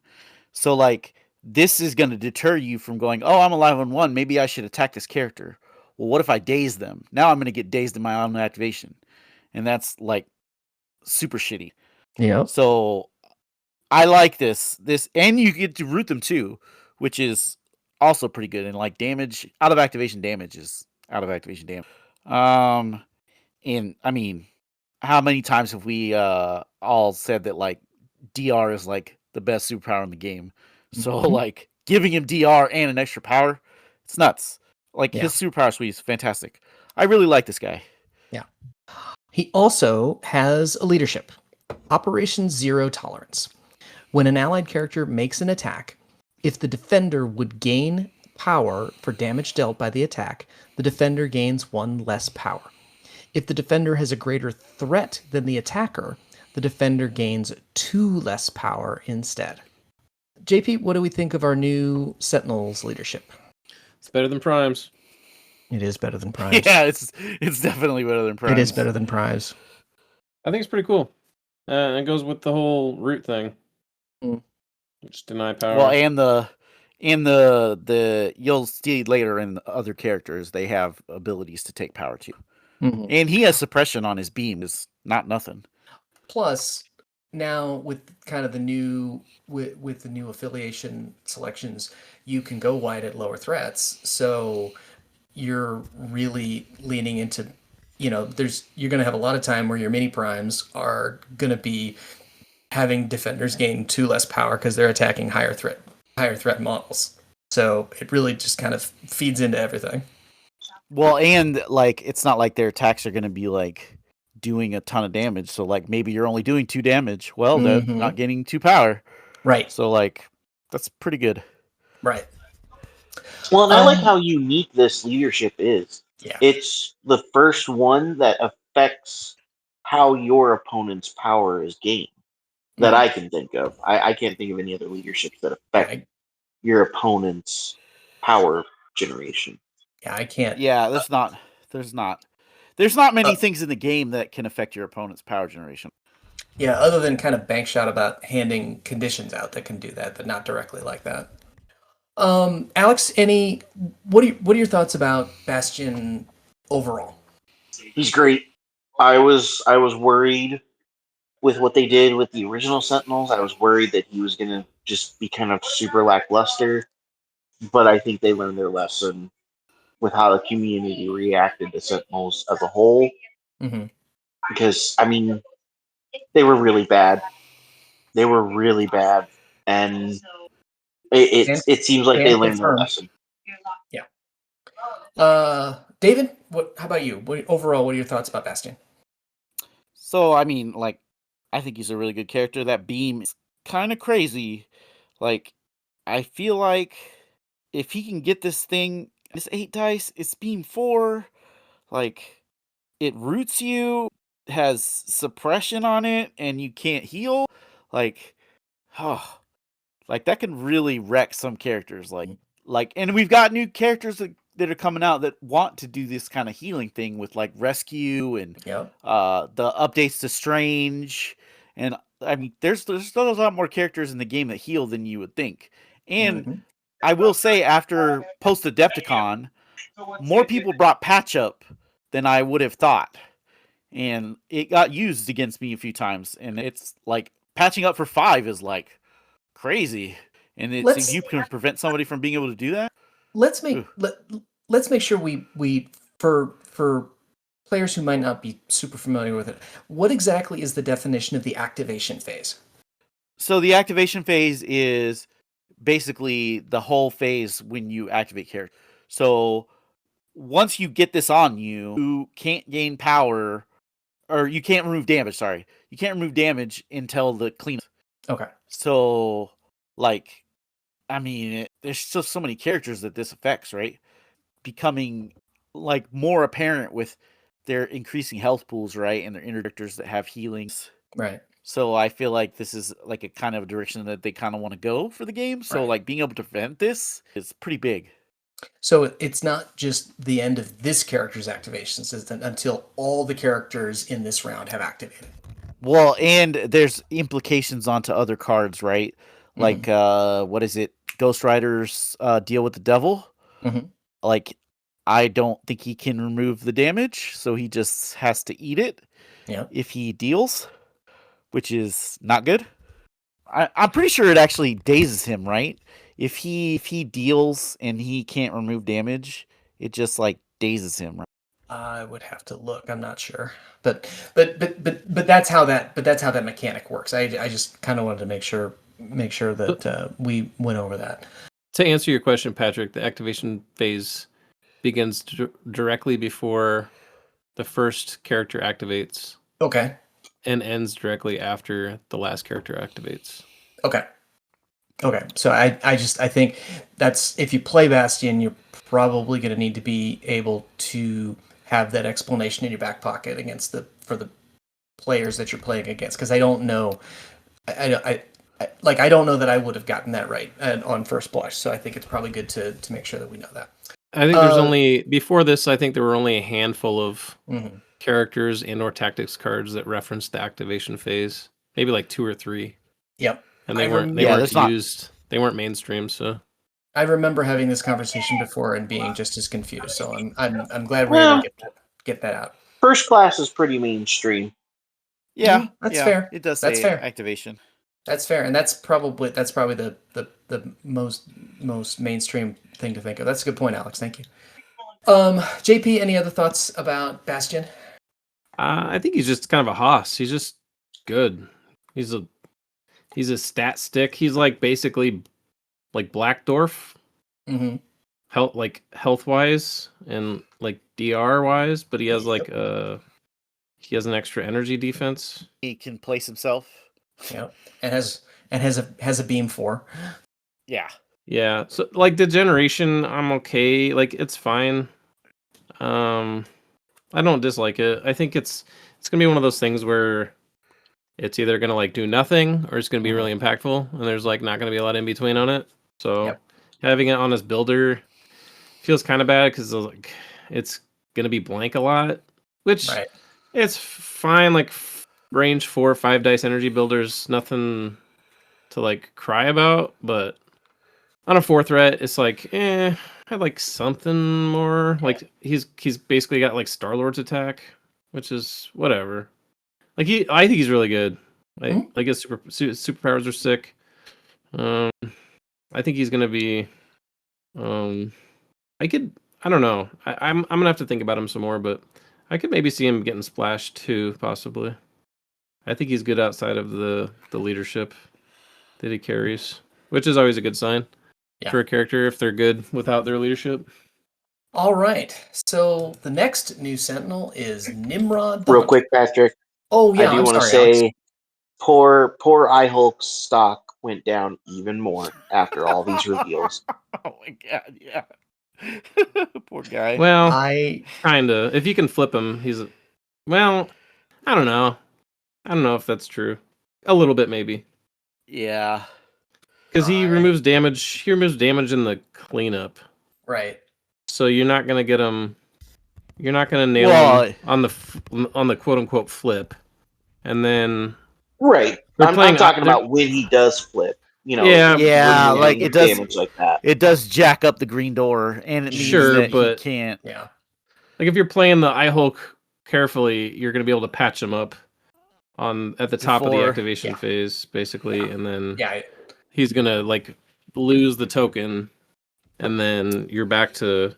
So like this is going to deter you from going, oh, I'm alive on 1. Maybe I should attack this character. Well, what if I daze them? Now I'm going to get dazed in my own activation. And that's like super shitty. Yep. So I like this, and you get to root them too, which is also pretty good. And like damage, out of activation damage is out of activation damage. And I mean, how many times have we all said that like DR is like the best superpower in the game? So Mhm. like giving him DR and an extra power, it's nuts. Like Yeah. his superpower suite is fantastic. I really like this guy. Yeah. He also has a leadership. Operation Zero Tolerance. When an allied character makes an attack, if the defender would gain power for damage dealt by the attack, the defender gains 1 less power. If the defender has a greater threat than the attacker, the defender gains 2 less power instead. JP, what do we think of our new Sentinels leadership? It's better than Primes. It is better than Primes. Yeah, it's definitely better than Primes. It is better than Primes. I think it's pretty cool. It goes with the whole root thing. Mm. Just deny power. Well, and the you'll see later in the other characters they have abilities to take power too. Mhm. And he has suppression on his beam. Is not nothing. Plus, now with kind of the new with the new affiliation selections, you can go wide at lower threats. So you're really leaning into, you're going to have a lot of time where your mini primes are going to be having defenders gain 2 less power because they're attacking higher threat models. So it really just kind of feeds into everything. Well, and like it's not like their attacks are going to be like doing a ton of damage. So like maybe you're only doing 2 damage. Well, they're Mhm. not getting 2 power. Right. So like that's pretty good. Right. Well, and I like how unique this leadership is. Yeah. It's the first one that affects how your opponent's power is gained that I can think of. I can't think of any other leaderships that affect your opponent's power generation. Yeah, I can't. Yeah, there's not many things in the game that can affect your opponent's power generation. Yeah, other than kind of bank shot about handing conditions out that can do that, but not directly like that. Alex, what are your thoughts about Bastion overall? He's great. I was worried with what they did with the original Sentinels. I was worried that he was going to just be kind of super lackluster, but I think they learned their lesson with how the community reacted to Sentinels as a whole. Mm-hmm. Because, I mean, they were really bad. They were really bad. And it seems like they learned their lesson. Yeah. David, how about you? Overall, what are your thoughts about Bastion? So, I mean, like, I think he's a really good character. That beam is kind of crazy. Like, I feel like if he can get this thing, this 8 dice, it's beam 4. Like, it roots you, has suppression on it, and you can't heal. Like, oh, like that can really wreck some characters. Like, and we've got new characters that are coming out that want to do this kind of healing thing with like rescue and Yep. the updates to Strange. And I mean, there's still a lot more characters in the game that heal than you would think. And I will say, after post Adepticon, more people brought patch up than I would have thought. And it got used against me a few times. And it's like patching up for 5 is like crazy. And if you can prevent somebody from being able to do that, let's make sure we for players who might not be super familiar with it, what exactly is the definition of the activation phase? So the activation phase is basically the whole phase when you activate character. So once you get this on you, you can't gain power, or you can't remove damage. Sorry, you can't remove damage until the cleanup. Okay. So, like, I mean, there's still so many characters that this affects, right? Becoming like more apparent with their increasing health pools, right, and their characters that have healings. Right. So I feel like this is like a kind of direction that they kind of want to go for the game. So Right. like being able to prevent this is pretty big. So it's not just the end of this character's activations, it's until all the characters in this round have activated. Well, and there's implications onto other cards, right? Like what is it? Ghost Rider's deal with the devil. Mhm. Like, I don't think he can remove the damage, so he just has to eat it Yeah. if he deals, which is not good. I'm pretty sure it actually dazes him, right? If he deals and he can't remove damage, it just like dazes him, right? I would have to look. I'm not sure, but that's how that mechanic works. I just kind of wanted to make sure that we went over that. To answer your question, Patrick, the activation phase begins directly before the first character activates Okay. and ends directly after the last character activates. Okay. So I think that's, if you play Bastion, you're probably going to need to be able to have that explanation in your back pocket for the players that you're playing against, because I don't know, I don't know that I would have gotten that right on first blush. So I think it's probably good to make sure that we know that. I think there's only, before this, I think there were only a handful of Mhm. characters and or tactics cards that referenced the activation phase. Maybe like 2 or 3. Yep. And they I weren't used. They weren't mainstream, so I remember having this conversation before and being just as confused. So I'm glad we're able to get that out. First class is pretty mainstream. Yeah, that's fair. It does That's say fair. activation. That's fair, and that's probably the most mainstream thing to think of. That's a good point, Alex. Thank you. JP, any other thoughts about Bastion? I think he's just kind of a hoss. He's just good. He's a stat stick. He's like basically like Black Dwarf, Mm-hmm. health wise and like DR wise, but he has like he has an extra energy defense. He can place himself. Yeah, and has a beam 4. Yeah. Yeah, so like Degeneration, I'm okay. Like it's fine. I don't dislike it. I think it's gonna be one of those things where it's either gonna like do nothing or it's gonna be really impactful, and there's like not gonna be a lot in between on it. So having it on his builder feels kind of bad because like it's gonna be blank a lot, which it's fine. Like range 4 or 5 dice energy builders, nothing to like cry about, but on a 4 threat, it's like, I'd like something more. Like he's basically got like Star-Lord's attack, which is whatever. Like I think he's really good. Like his superpowers are sick. I think he's gonna be. I don't know. I'm gonna have to think about him some more, but I could maybe see him getting splashed too, possibly. I think he's good outside of the leadership that he carries, which is always a good sign. For a character if they're good without their leadership. All right. So the next new Sentinel is Nimrod. Real quick, Patrick. Oh yeah, I do I'm want to sorry, say, Alex. poor iHulk's stock went down even more after all these reveals. Oh my god, yeah. Poor guy. Well, kinda. If you can flip him, well, I don't know. I don't know if that's true. A little bit, maybe. Yeah. Because he removes damage. He removes damage in the cleanup. Right. So you're not gonna get him. You're not gonna nail him on the quote unquote flip, and then. Right. I'm talking about when he does flip. You know. Yeah. Like it does damage like that. It does jack up the green door, and it means that but he can't. Yeah. Like if you're playing the iHulk carefully, you're gonna be able to patch him up at the top of the activation phase, basically, and then he's gonna like lose the token, and then you're back to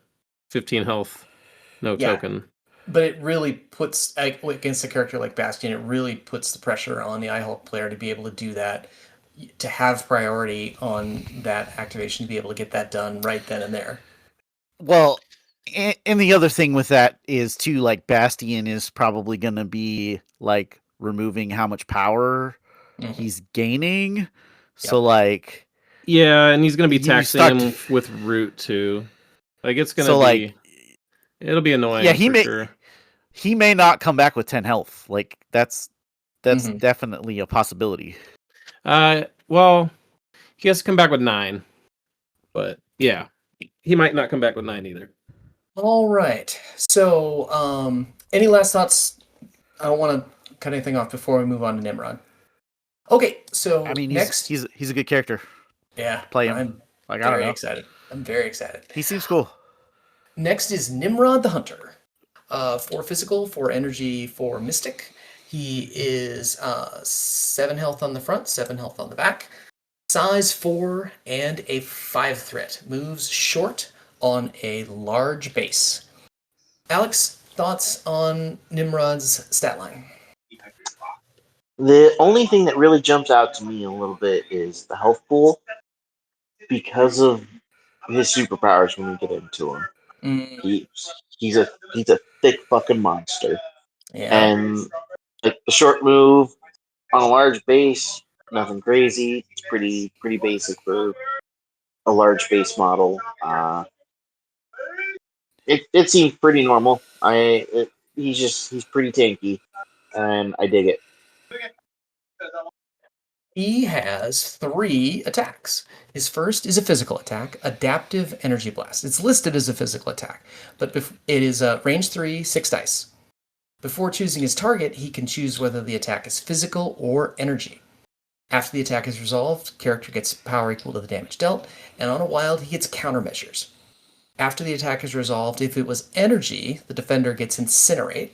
15 health, no token. But it really puts, against a character like Bastion, it really puts the pressure on the iHulk player to be able to do that, to have priority on that activation, to be able to get that done right then and there. Well, And the other thing with that is too, like Bastion is probably going to be like removing how much power Mhm. he's gaining. So Yep. like, Yeah, and he's gonna be You taxing start him to- with root too. Like it's gonna so be, like, it'll be annoying yeah, for sure. he may not come back with 10 health. Like that's Mhm. definitely a possibility. Well, he has to come back with 9, but yeah, he might not come back with 9 either. All right. So, any last thoughts? I don't want to cut anything off before we move on to Nimrod. Okay, so I mean, next, he's a good character. yeah, Play him. I'm Like, I don't very know. excited. I'm very excited. He seems cool. Next is Nimrod the Hunter. 4 physical, 4 energy, 4 mystic. He is 7 health on the front, 7 health on the back. Size 4 and a 5 threat. Moves short on a large base. Alex, thoughts on Nimrod's stat line? The only thing that really jumps out to me a little bit is the health pool because of his superpowers when we get into him. Mm, He's a thick fucking monster. yeah. And like the short move on a large base, nothing crazy. It's pretty basic for a large base model. It seems pretty normal. He's pretty tanky, and I dig it. He has 3 attacks. His first is a physical attack, Adaptive Energy Blast. It's listed as a physical attack, but it is range 3, 6 dice. Before choosing his target, he can choose whether the attack is physical or energy. After the attack is resolved, character gets power equal to the damage dealt, and on a wild, he gets countermeasures. After the attack is resolved, if it was energy, the defender gets Incinerate.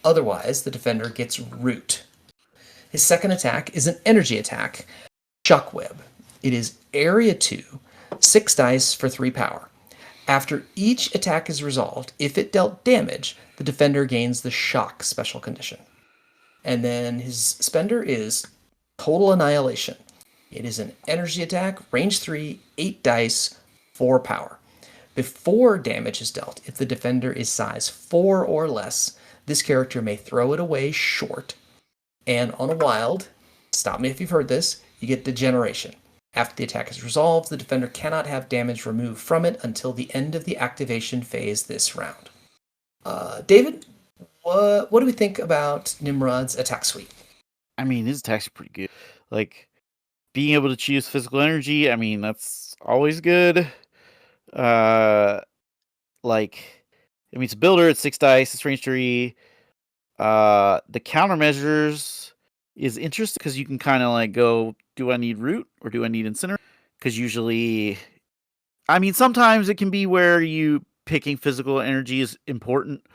Otherwise, the defender gets Root. His second attack is an energy attack, Shockweb. It is area 2, 6 dice for 3 power. After each attack is resolved, if it dealt damage, the defender gains the Shock special condition. And then his spender is Total Annihilation. It is an energy attack, range 3, 8 dice, 4 power. Before damage is dealt, if the defender is size 4 or less, this character may throw it away short. And on a wild, stop me if you've heard this, you get Degeneration. After the attack is resolved, the defender cannot have damage removed from it until the end of the activation phase this round. David, what do we think about Nimrod's attack suite? I mean, his attacks are pretty good. Like being able to choose physical energy. I mean, that's always good. Like, I mean, it's a builder. It's 6 dice. It's range 3. The countermeasures is interesting because you can kind of like go, do I need root or do I need incinerate? Because usually, I mean, sometimes it can be where you picking physical energy is important,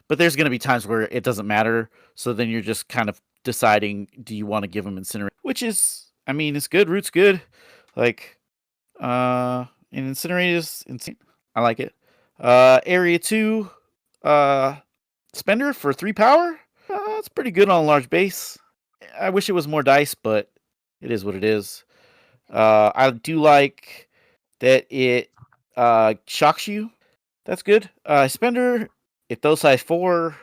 but there's going to be times where it doesn't matter. So then you're just kind of deciding, do you want to give them incinerate? Which is, I mean, it's good. Root's good. Like, and incinerate is insane. I like it. Area 2, spender for 3 power. It's pretty good on a large base. I wish it was more dice, but it is what it is. I do like that it shocks you. That's good. Spender, if those size 4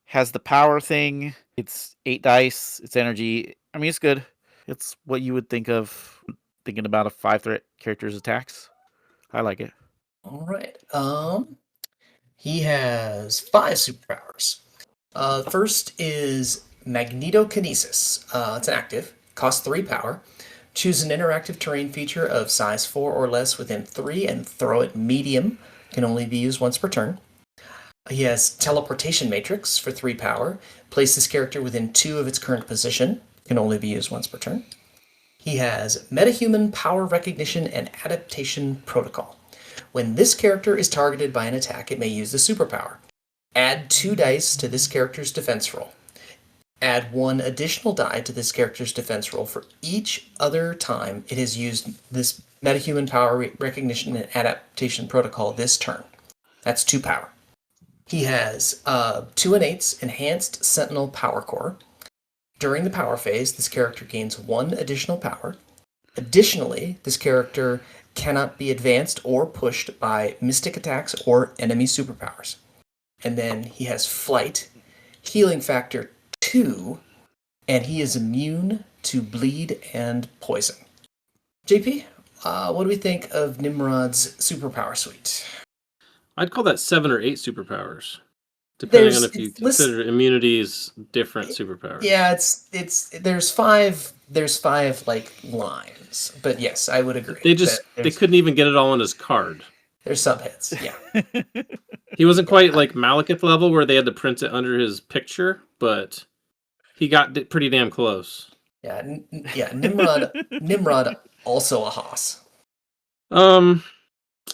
has the power thing, it's 8 dice, it's energy. I mean, it's good. It's what you would think of thinking about a 5 threat character's attacks. I like it. All right. He has 5 superpowers. First is Magnetokinesis. It's an active, costs 3 power. Choose an interactive terrain feature of size 4 or less within 3 and throw it medium. Can only be used once per turn. He has Teleportation Matrix for 3 power. Place this character within 2 of its current position. Can only be used once per turn. He has Metahuman Power Recognition and Adaptation Protocol. When this character is targeted by an attack, it may use the superpower. Add 2 dice to this character's defense roll. Add 1 additional die to this character's defense roll for each other time it has used this Metahuman Power Recognition and Adaptation Protocol this turn. That's 2 power. He has 2 innate Enhanced Sentinel Power Core. During the power phase, this character gains 1 additional power. Additionally, this character cannot be advanced or pushed by mystic attacks or enemy superpowers. And then he has flight, healing factor 2, and he is immune to bleed and poison. JP, what do we think of Nimrod's superpower suite? I'd call that 7 or 8 superpowers, depending on if you it's list- consider immunities different superpowers. Yeah, there's five like lines, but yes, I would agree. They couldn't even get it all on his card. There's subheads, yeah. He wasn't quite like Malekith level where they had to print it under his picture, but he got pretty damn close. Yeah, Nimrod also a Haas.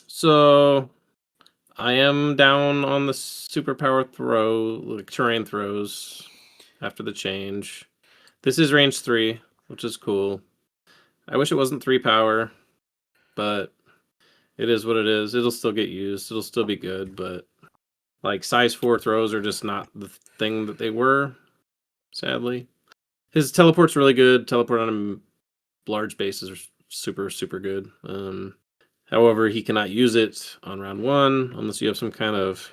So I am down on the superpower throw, like terrain throws after the change. This is range 3, which is cool. I wish it wasn't 3 power, but it is what it is. It'll still get used. It'll still be good, but like size 4 throws are just not the thing that they were, sadly. His teleport's really good. Teleport on large bases are super, super good. However, he cannot use it on round 1 unless you have some kind of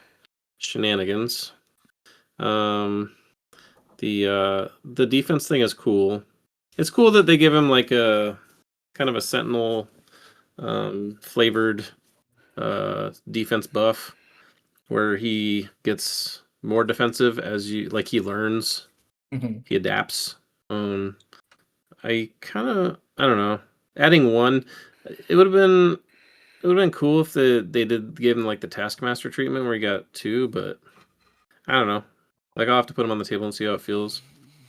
shenanigans. The defense thing is cool. It's cool that they give him like a kind of a Sentinel flavored defense buff where he gets more defensive as he learns. Mm-hmm. He adapts. I don't know. Adding 1, it would have been cool if they did give him like the Taskmaster treatment where he got 2, but I don't know. Like I'll have to put him on the table and see how it feels.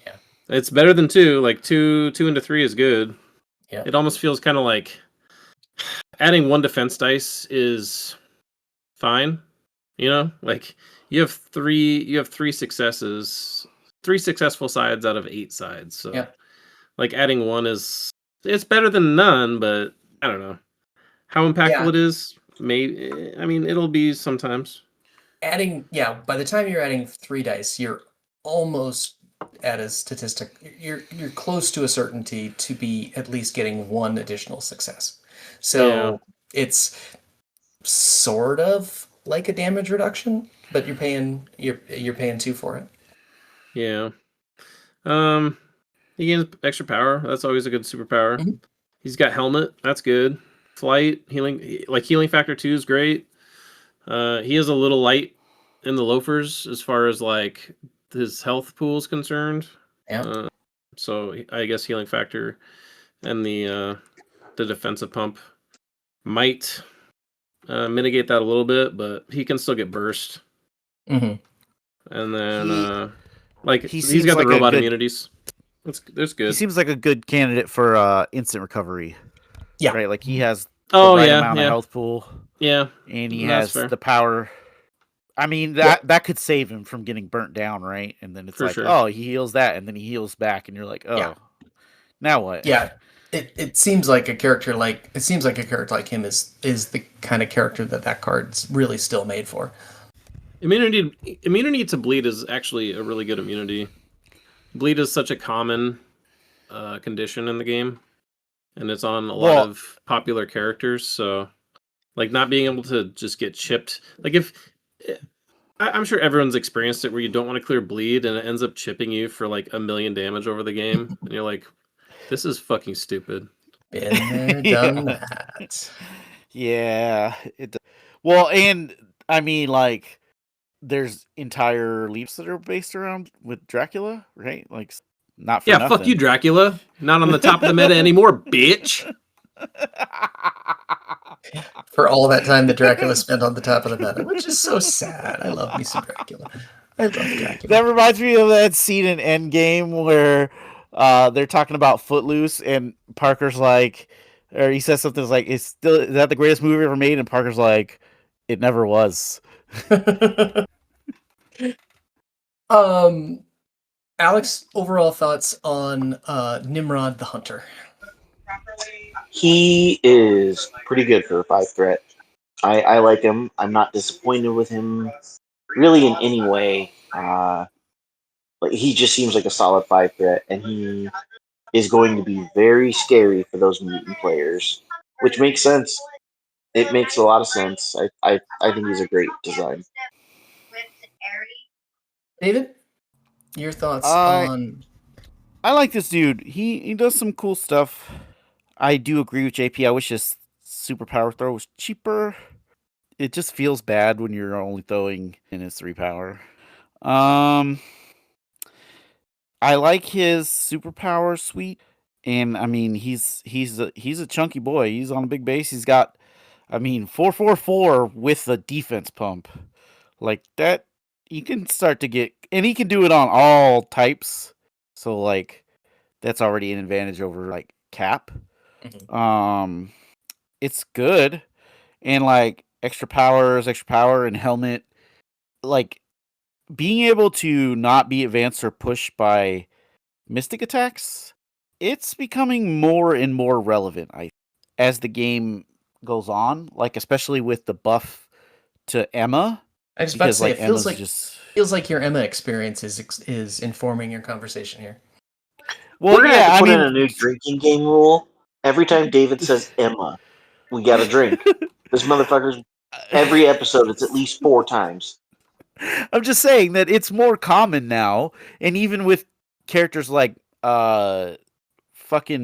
Yeah, it's better than 2. Like 2 into 3 is good. Yeah, it almost feels kind of like adding 1 defense dice is fine. You know, like you have 3 successes, 3 successful sides out of 8 sides. So yeah. Like adding 1 it's better than none, but I don't know how impactful it is. Maybe, I mean, it'll be sometimes. By the time you're adding 3 dice, you're almost at a statistic. You're close to a certainty to be at least getting 1 additional success. So it's sort of like a damage reduction, but you're paying 2 for it. Yeah. He gains extra power. That's always a good superpower. Mm-hmm. He's got helmet. That's good. Flight, healing factor 2 is great. He is a little light in the loafers as far as like his health pool is concerned. Yeah. So I guess healing factor and the defensive pump might mitigate that a little bit, but he can still get burst. Mm-hmm. And then he's got like the robot good, immunities. That's good. He seems like a good candidate for instant recovery. Yeah. Right. Like he has amount of health pool. Yeah. And he has the power. I mean, that could save him from getting burnt down, right? And then it's oh, he heals that, and then he heals back, and you're like, oh, now what? Yeah. It seems like a character like him is the kind of character that card's really still made for. Immunity to bleed is actually a really good immunity. Bleed is such a common condition in the game, and it's on a lot of popular characters. So, like, not being able to just get chipped, like I'm sure everyone's experienced it where you don't want to clear bleed and it ends up chipping you for like 1,000,000 damage over the game, and you're like, this is fucking stupid. Been there, done that. Yeah. Well, and I mean, like, there's entire leaps that are based around with Dracula, right? Like, not for nothing. Fuck you, Dracula. Not on the top of the meta anymore, bitch. For all that time that Dracula spent on the top of the meta, which is so sad. I love me some Dracula. I love Dracula. That reminds me of that scene in Endgame where they're talking about Footloose, and Parker's like, or he says something like, is that the greatest movie ever made? And Parker's like, it never was. Alex, overall thoughts on Nimrod the Hunter? He is pretty good for a 5 threat. I like him. I'm not disappointed with him really in any way. Like, he just seems like a solid 5 threat, and he is going to be very scary for those mutant players, which makes sense. it makes a lot of sense. I think he's a great design. David, your thoughts I on? I like this dude. He does some cool stuff. I do agree with JP. I wish his superpower throw was cheaper. It just feels bad when you're only throwing in his 3 power. I like his superpower suite, and I mean he's a chunky boy. He's on a big base. He's got, I mean, 444 with the defense pump. Like that, you can start to get, and he can do it on all types. So like that's already an advantage over like Cap. Mhm. It's good, and like extra power, and helmet. Like being able to not be advanced or pushed by mystic attacks, it's becoming more and more relevant. As the game goes on, like especially with the buff to Emma, I was about to because say, like it feels Emma's like just your Emma experience is informing your conversation here. well, We're gonna have yeah. to I put in mean, a new drinking game rule. Every time David says Emma, we got to drink. This motherfucker's every episode. It's at least 4 times. I'm just saying that it's more common now, and even with characters like fucking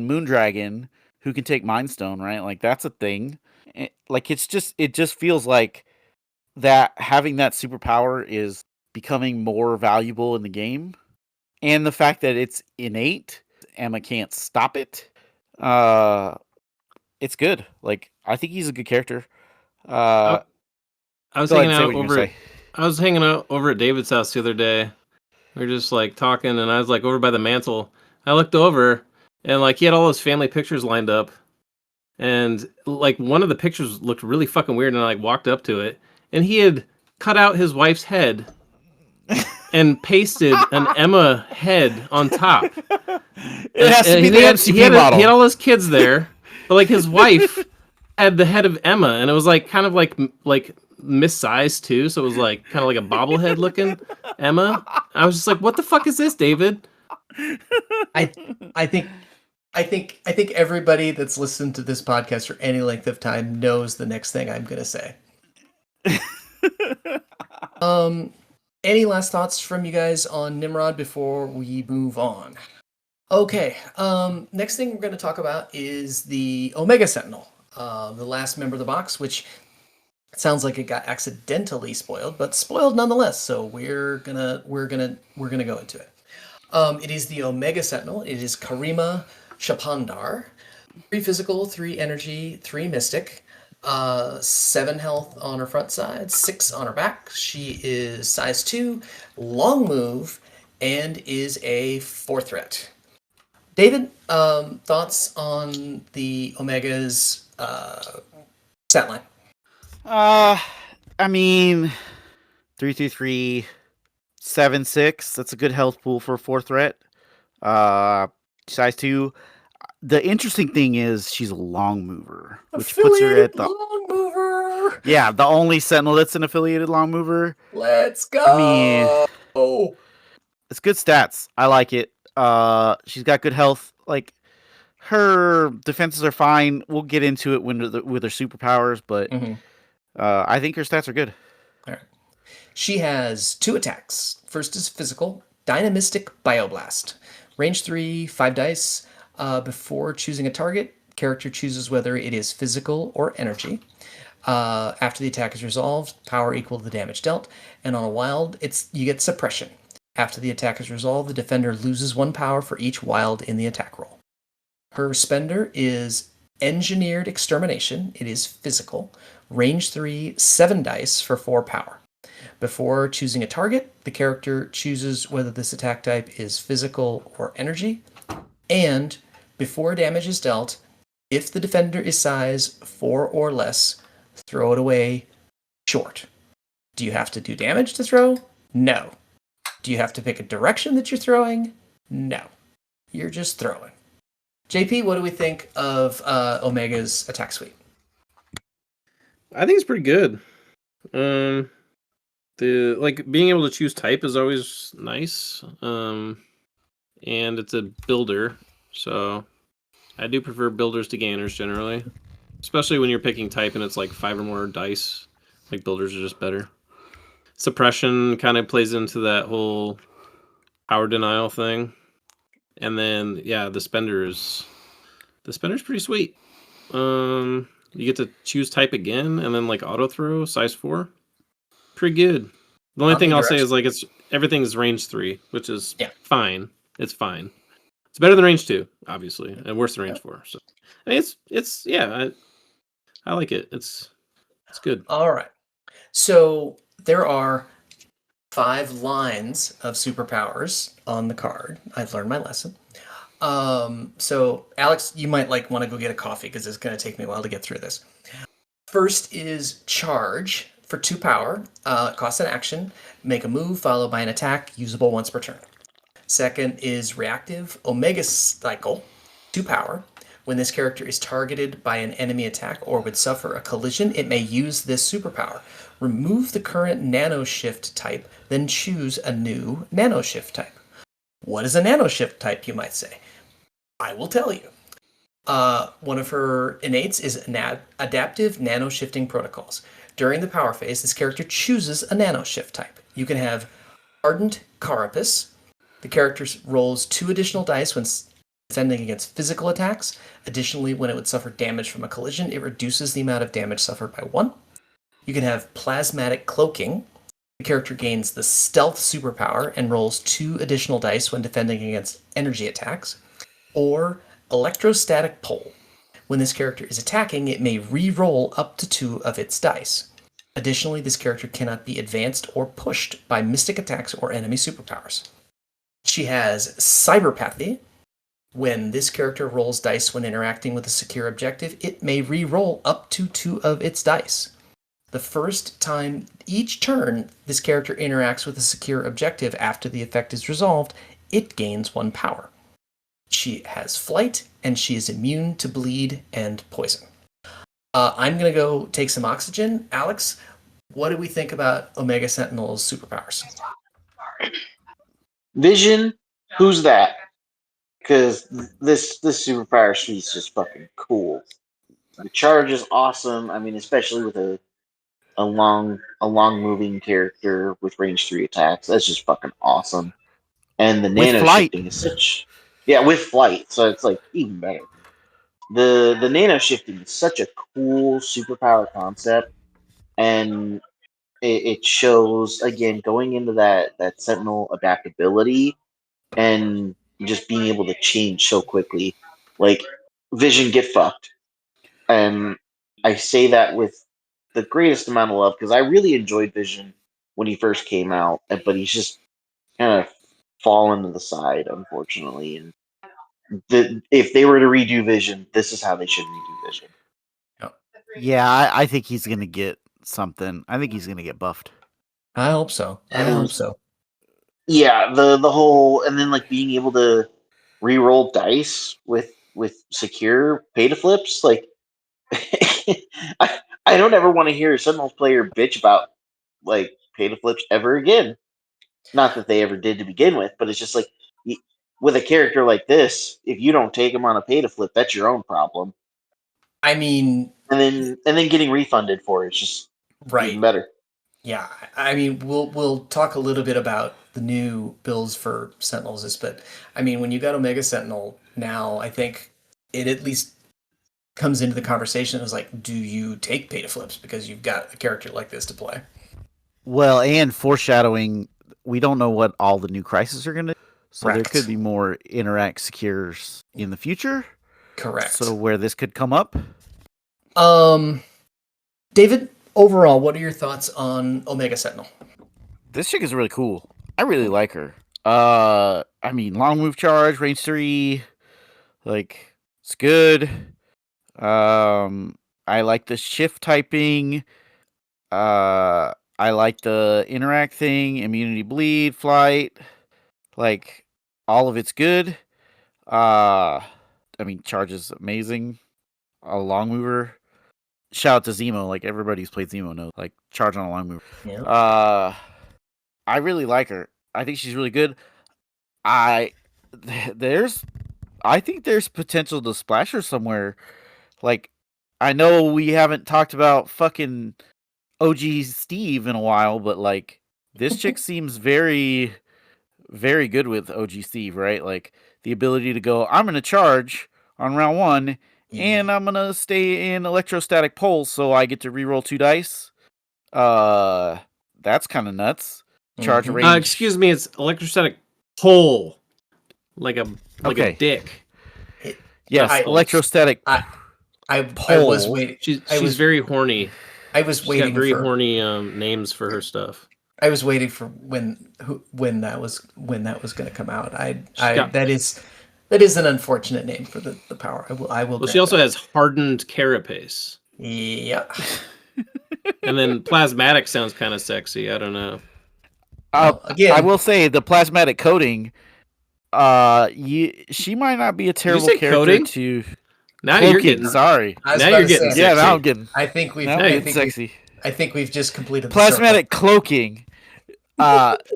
Moondragon who can take Mind Stone, right? Like that's a thing. Like it just feels like that having that superpower is becoming more valuable in the game, and the fact that it's innate, Emma can't stop it. Uh, it's good. Like I think he's a good character. I, I was Go ahead hanging and say out what you're over gonna at say. I was hanging out over at David's house the other day. We were just like talking, and I was like over by the mantle. I looked over, and like he had all his family pictures lined up, and like one of the pictures looked really fucking weird, and I like walked up to it, and he had cut out his wife's head and pasted an Emma head on top. It has to And be the MCP he had model. all his kids there, but like his wife had the head of Emma, and it was like kind of like missized too, so it was like kind of like a bobblehead looking Emma. I was just like, what the fuck is this, David? I I think I think everybody that's listened to this podcast for any length of time knows the next thing I'm gonna say. Any last thoughts from you guys on Nimrod before we move on? Okay. Next thing we're going to talk about is the Omega Sentinel, the last member of the box, which sounds like it got accidentally spoiled, but spoiled nonetheless. So we're gonna go into it. It is the Omega Sentinel. It is Karima Shapandar. 3 physical, 3 energy, 3 mystic. 7 health on her front side, 6 on her back. She is size 2, long move, and is a 4 threat. David, thoughts on the Omega's stat line? I mean, 3-3-3, 7-6. That's a good health pool for a 4 threat. Size 2. The interesting thing is she's a long mover, which puts her at the long mover. the only Sentinel that's an affiliated long mover. Let's go. I mean, it's good stats. I like it. She's got good health. Like her defenses are fine. We'll get into it with her superpowers, but I think her stats are good. All right. She has 2 attacks. First is physical, Dynamistic Bioblast. Range 3, 5 dice. Before choosing a target, character chooses whether it is physical or energy. After the attack is resolved, power equal to the damage dealt. And on a wild, you get suppression. After the attack is resolved, the defender loses 1 power for each wild in the attack roll. Her spender is Engineered Extermination. It is physical. Range 3, 7 dice for 4 power. Before choosing a target, the character chooses whether this attack type is physical or energy. And before damage is dealt, if the defender is size 4 or less, throw it away short. Do you have to do damage to throw? No. Do you have to pick a direction that you're throwing? No. You're just throwing. JP, what do we think of Omega's attack suite? I think it's pretty good. The like being able to choose type is always nice. And it's a builder, so I do prefer builders to gainers generally. especially when you're picking type and it's like 5 or more dice. Like builders are just better. Suppression kind of plays into that whole power denial thing. And then the spender's pretty sweet. You get to choose type again and then like auto throw size 4. Pretty good. The only thing I'll say is like everything's range 3, which is fine. It's fine. It's better than range 2, obviously, and worse than range 4. So I mean, I like it. It's good. All right. So there are 5 lines of superpowers on the card. I've learned my lesson. So Alex, you might want to go get a coffee because it's going to take me a while to get through this. First is charge for 2 power. Costs an action. Make a move followed by an attack usable once per turn. Second is reactive Omega Cycle, 2 power. When this character is targeted by an enemy attack or would suffer a collision, it may use this superpower. Remove the current Nano Shift type, then choose a new Nano Shift type. What is a Nano Shift type, you might say? I will tell you. One of her innates is Adaptive Nano Shifting Protocols. During the power phase, this character chooses a Nano Shift type. You can have Ardent Carapace. The character rolls 2 additional dice when defending against physical attacks. Additionally, when it would suffer damage from a collision, it reduces the amount of damage suffered by 1. You can have Plasmatic Cloaking. The character gains the Stealth superpower and rolls 2 additional dice when defending against energy attacks. Or Electrostatic Pole. When this character is attacking, it may re-roll up to 2 of its dice. Additionally, this character cannot be advanced or pushed by mystic attacks or enemy superpowers. She has Cyberpathy. When this character rolls dice when interacting with a secure objective, it may re-roll up to 2 of its dice. The first time each turn this character interacts with a secure objective after the effect is resolved, it gains 1 power. She has flight, and she is immune to bleed and poison. I'm going to go take some oxygen. Alex, what do we think about Omega Sentinel's superpowers? Vision, who's that? Because this superpower suite's just fucking cool. The charge is awesome. I mean, especially with a long moving character with range 3 attacks. That's just fucking awesome. And the nano shifting is with flight, so it's like even better. The nano shifting is such a cool superpower concept, and it shows again going into that Sentinel adaptability and just being able to change so quickly. Like Vision, get fucked, and I say that with the greatest amount of love because I really enjoyed Vision when he first came out, but he's just kind of fallen to the side, unfortunately. And if they were to redo Vision, this is how they should redo Vision. Yeah, I think he's gonna get something. I think he's gonna get buffed. I hope so. Yeah, the whole and then like being able to re-roll dice with secure pay to flips, like I don't ever want to hear a Sentinels player bitch about like pay to flips ever again. Not that they ever did to begin with, but it's just like with a character like this, if you don't take him on a pay to flip, that's your own problem. I mean, and then getting refunded for it's just even better. Yeah, I mean, we'll talk a little bit about the new bills for Sentinels, but I mean, when you got Omega Sentinel now, I think it at least comes into the conversation as like, do you take pay to flips because you've got a character like this to play? Well, and foreshadowing, we don't know what all the new crises are going to do. So Correct. There could be more interact secures in the future. Correct. So where this could come up. David, overall, what are your thoughts on Omega Sentinel? This chick is really cool. I really like her. I mean, long move charge, range 3, like it's good. I like the shift typing. I like the interact thing, immunity bleed, flight. Like all of it's good. I mean, charge is amazing. A long mover. Shout out to Zemo. Like everybody who's played Zemo knows. Like charge on a long mover. Yeah. I really like her. I think she's really good. I think there's potential to splash her somewhere. Like I know we haven't talked about fucking OG Steve in a while, but like this chick seems very, very good with OG Steve, right? Like the ability to go, I'm gonna charge on round 1, and I'm gonna stay in electrostatic pulse, so I get to reroll 2 dice. That's kind of nuts. Charge Mhm. range. Excuse me, it's electrostatic pole, like a Okay. dick. Yes, I- electrostatic. I Pole. was waiting. She's very horny. I was She's waiting got very for. horny names for her stuff. I was waiting for when that was going to come out. got- That is an unfortunate name for the power. I will. Well, she grant also that. has hardened carapace, Yeah. and then plasmatic sounds kind of sexy. I don't know. Well, again, I will say the plasmatic coating. She might not be a terrible say character coating? to. Now Cloaking, you're getting sorry. I was now about you're to getting say, Yeah, sexy. now I'm getting. I think we've. Now I'm I getting think sexy. I think we've just completed the Plasmatic cloaking.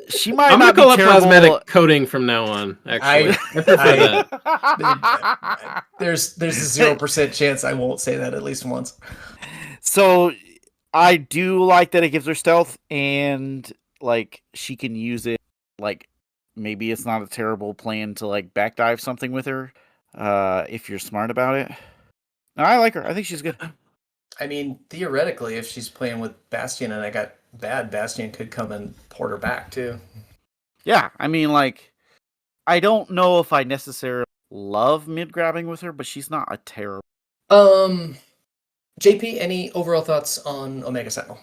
She might I'm gonna not be call it terrible. plasmatic coating from now on. Actually, I prefer that. There's a 0% chance I won't say that at least once. So I do like that it gives her stealth, and like she can use it. Like maybe it's not a terrible plan to like backdive something with her, if you're smart about it. No, I like her. I think she's good. I mean, theoretically, if she's playing with Bastion and I got bad, Bastion could come and port her back too. Yeah, I mean, like, I don't know if I necessarily love mid grabbing with her, but she's not a terrible. JP, any overall thoughts on Omega Sentinel?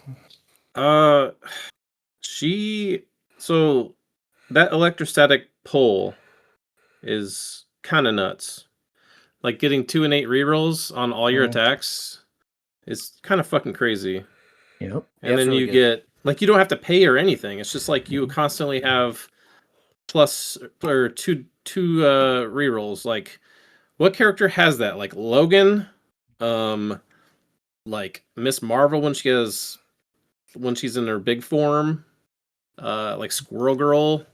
So that electrostatic pole is kind of nuts. Like getting 2 and 8 rerolls on all your attacks is kind of fucking crazy. Yep. And then really you good. get like you don't have to pay or anything. It's just like you constantly have plus or two rerolls. Like what character has that? Like Logan, like Miss Marvel when she's in her big form, like Squirrel Girl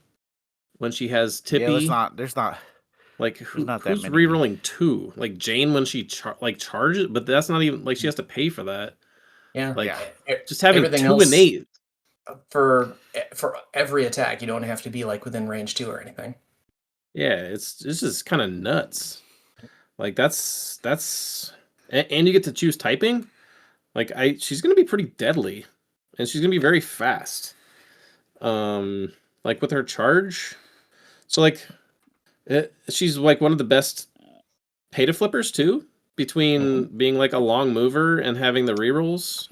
when she has Tippy. Yeah, there's not. Like not that who's many. rerolling 2? Like Jane when she charges, but that's not even like she has to pay for that. Yeah. Like Yeah. just having Everything 2 else- and 8. For every attack, you don't have to be like within range 2 or anything. Yeah, it's just kind of nuts. Like that's and you get to choose typing. Like she's gonna be pretty deadly, and she's gonna be very fast. Like with her charge, so like she's like one of the best pay to flippers too. Between being like a long mover and having the rerolls,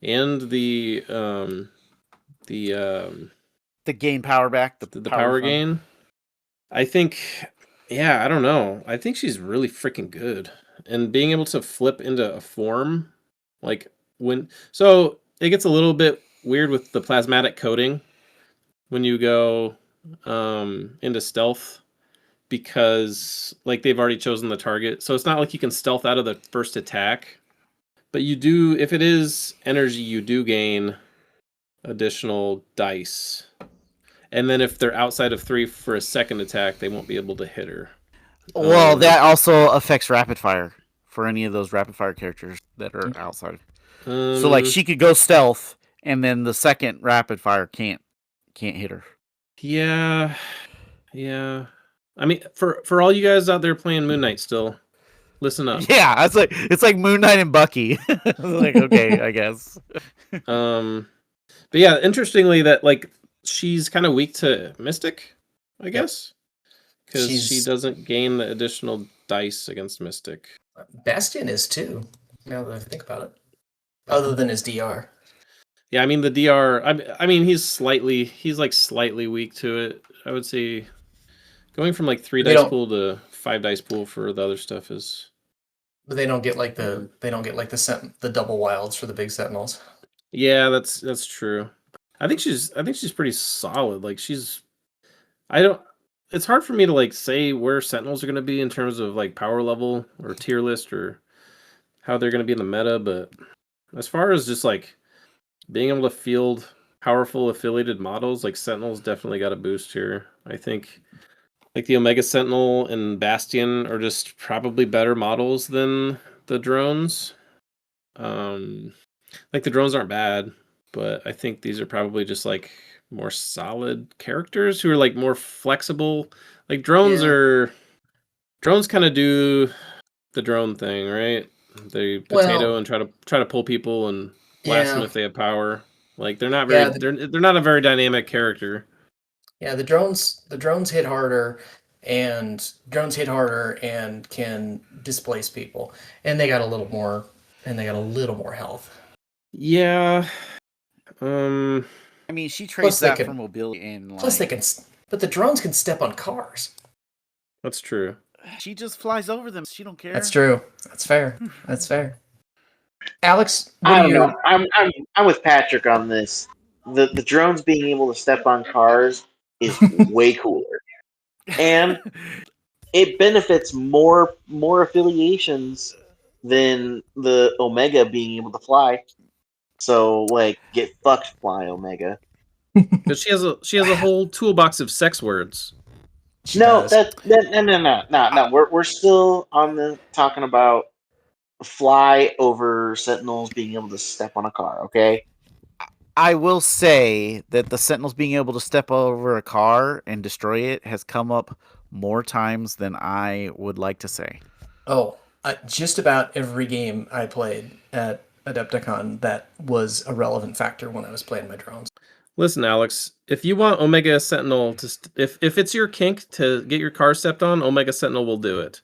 and the gain power back. the power from- gain. I think, yeah, I don't know. I think she's really freaking good. And being able to flip into a form, like so it gets a little bit weird with the plasmatic coating when you go into stealth, because like they've already chosen the target. So it's not like you can stealth out of the first attack. But you do, if it is energy, you do gain additional dice. And then if they're outside of 3 for a second attack, they won't be able to hit her. Well, that also affects rapid fire for any of those rapid fire characters that are outside. So like she could go stealth, and then the second rapid fire can't hit her. Yeah. I mean, for all you guys out there playing Moon Knight still, listen up. Yeah, it's like Moon Knight and Bucky. Like, okay, I guess. But yeah, interestingly, that like she's kind of weak to Mystic, I guess, because she doesn't gain the additional dice against Mystic. Bastion is too. Now that I think about it, other than his DR. Yeah, I mean the DR. I mean he's slightly weak to it. I would say going from like 3 dice pool to 5 dice pool for the other stuff is. But they don't get like the double wilds for the big Sentinels. Yeah, that's true. I think she's pretty solid. Like it's hard for me to like say where Sentinels are going to be in terms of like power level or tier list or how they're going to be in the meta, but as far as just like being able to field powerful affiliated models, like Sentinels definitely got a boost here. I think like the Omega Sentinel and Bastion are just probably better models than the drones. Like the drones aren't bad, but I think these are probably just like more solid characters who are like more flexible. Like drones kind of do the drone thing, right? They potato Well, and try to pull people and blast them yeah, if they have power. Like they're not very yeah, they're not a very dynamic character. yeah. The drones hit harder, and can displace people, and they got a little more, health. Yeah. Um I mean, she trades Plus they that for can, mobility and plus they like can, but the drones can step on cars. that's true. she just flies over them. She don't care. That's true. That's fair. That's fair. Alex, what I are don't your? know. I'm with Patrick on this. The drones being able to step on cars is way cooler, and it benefits more affiliations than the Omega being able to fly. So like, get fucked, fly Omega. Because she has a whole toolbox of sex words. She No, does. no. We're still on the talking about fly over Sentinels being able to step on a car. Okay. I will say that the Sentinels being able to step over a car and destroy it has come up more times than I would like to say. Oh, just about every game I played at Adepticon, that was a relevant factor when I was playing my drones. Listen, Alex, if you want Omega Sentinel to if it's your kink to get your car stepped on, Omega Sentinel will do it.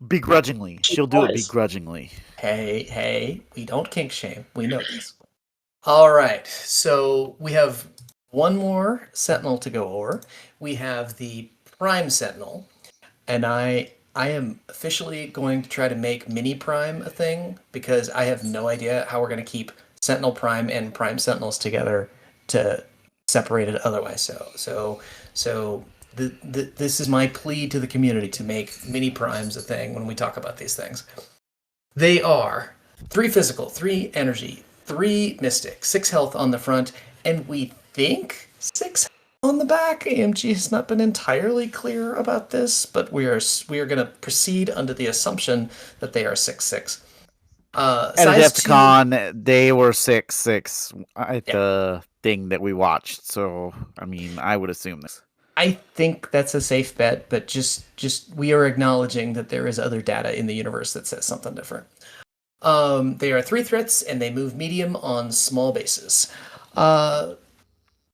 Begrudgingly. She She'll do it does. begrudgingly. Hey, we don't kink shame. We know this. All right, so we have one more Sentinel to go over. We have the Prime Sentinel, and I am officially going to try to make Mini Prime a thing, because I have no idea how we're going to keep Sentinel Prime and Prime Sentinels together to separate it otherwise. This is my plea to the community to make Mini Primes a thing when we talk about these things. They are 3 physical, 3 energy, 3 mystic, 6 health on the front, and we think 6 on the back. AMG has not been entirely clear about this, but we are going to proceed under the assumption that they are 6/6. At Size 2. Adepticon, they were 6/6 at Yeah. the thing that we watched. So, I mean, I would assume this. I think that's a safe bet, but just we are acknowledging that there is other data in the universe that says something different. They are 3 threats, and they move medium on small bases.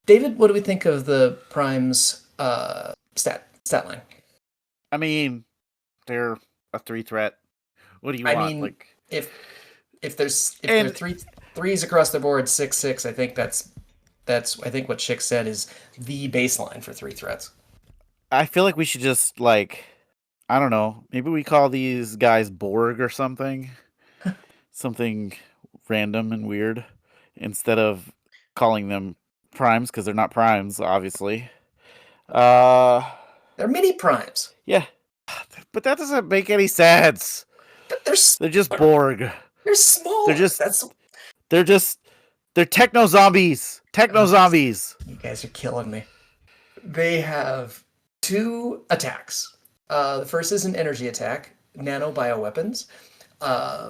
David, what do we think of the Prime's stat line? I mean, they're a 3 threat. What do you I want? mean, Like, if there are threes across the board, 6/6, I think that's I think what Chick said is the baseline for 3 threats. I feel like we should just like, I don't know, maybe we call these guys Borg or something. Something random and weird instead of calling them primes, because they're not primes, obviously. They're mini primes, Yeah. But that doesn't make any sense. but they're They're just Borg. smaller. They're techno zombies. Techno zombies. You guys are killing me. They have 2 attacks. The first is an energy attack, nano bioweapons.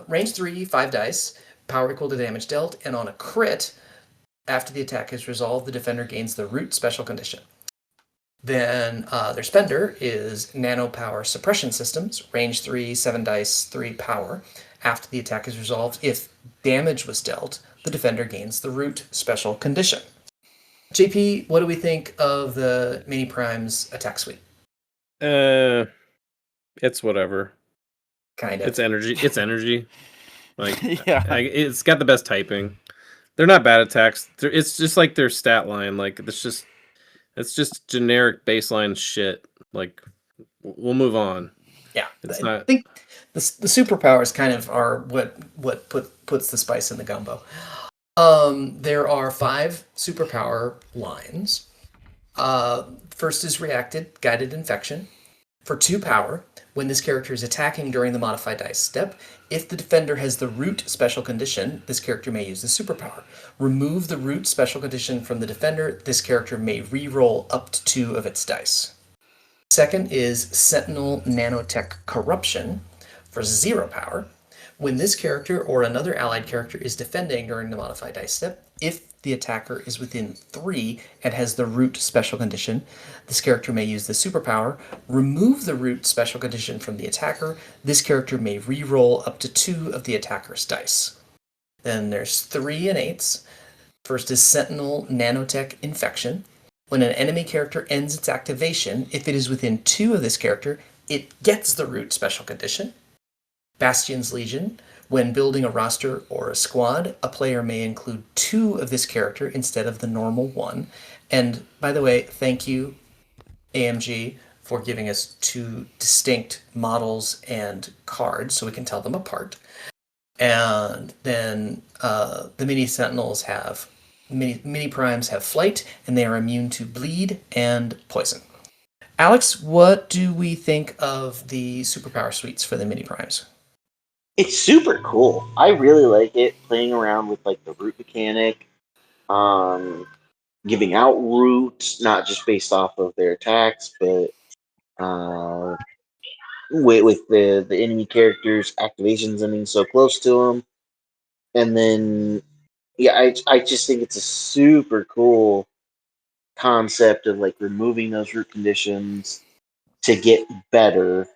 Range 3, 5 dice, power equal to damage dealt, and on a crit, after the attack is resolved, the defender gains the root special condition. Then their spender is nano power suppression systems, range 3, 7 dice, 3 power. After the attack is resolved, if damage was dealt, the defender gains the root special condition. JP, what do we think of the Mini Prime's attack suite? It's whatever. Kind of. It's energy. It's energy. Like, Yeah. it's got the best typing. They're not bad attacks. It's just like their stat line. Like, it's just generic baseline shit. Like, we'll move on. Yeah, It's I not. think the superpowers kind of are what puts the spice in the gumbo. There are 5 superpower lines. First is reacted, guided infection. For 2 power, when this character is attacking during the modified dice step, if the defender has the root special condition, this character may use the superpower. Remove the root special condition from the defender, this character may re-roll up to 2 of its dice. Second is Sentinel Nanotech Corruption for 0 power. When this character or another allied character is defending during the modified dice step, if the attacker is within 3 and has the root special condition, this character may use the superpower, remove the root special condition from the attacker. This character may re-roll up to 2 of the attacker's dice. Then there's 3 and 8s. First is Sentinel Nanotech Infection. When an enemy character ends its activation, if it is within 2 of this character, it gets the root special condition. Bastion's Legion. When building a roster or a squad, a player may include 2 of this character instead of the normal 1. And by the way, thank you, AMG, for giving us 2 distinct models and cards so we can tell them apart. And then the mini Sentinels have mini primes have flight, and they are immune to bleed and poison. Alex, what do we think of the superpower suites for the mini primes? It's super cool. I really like it, playing around with like the root mechanic, giving out roots, not just based off of their attacks, but with the enemy characters' activations ending so close to them. And then, yeah, I just think it's a super cool concept of like removing those root conditions to get better,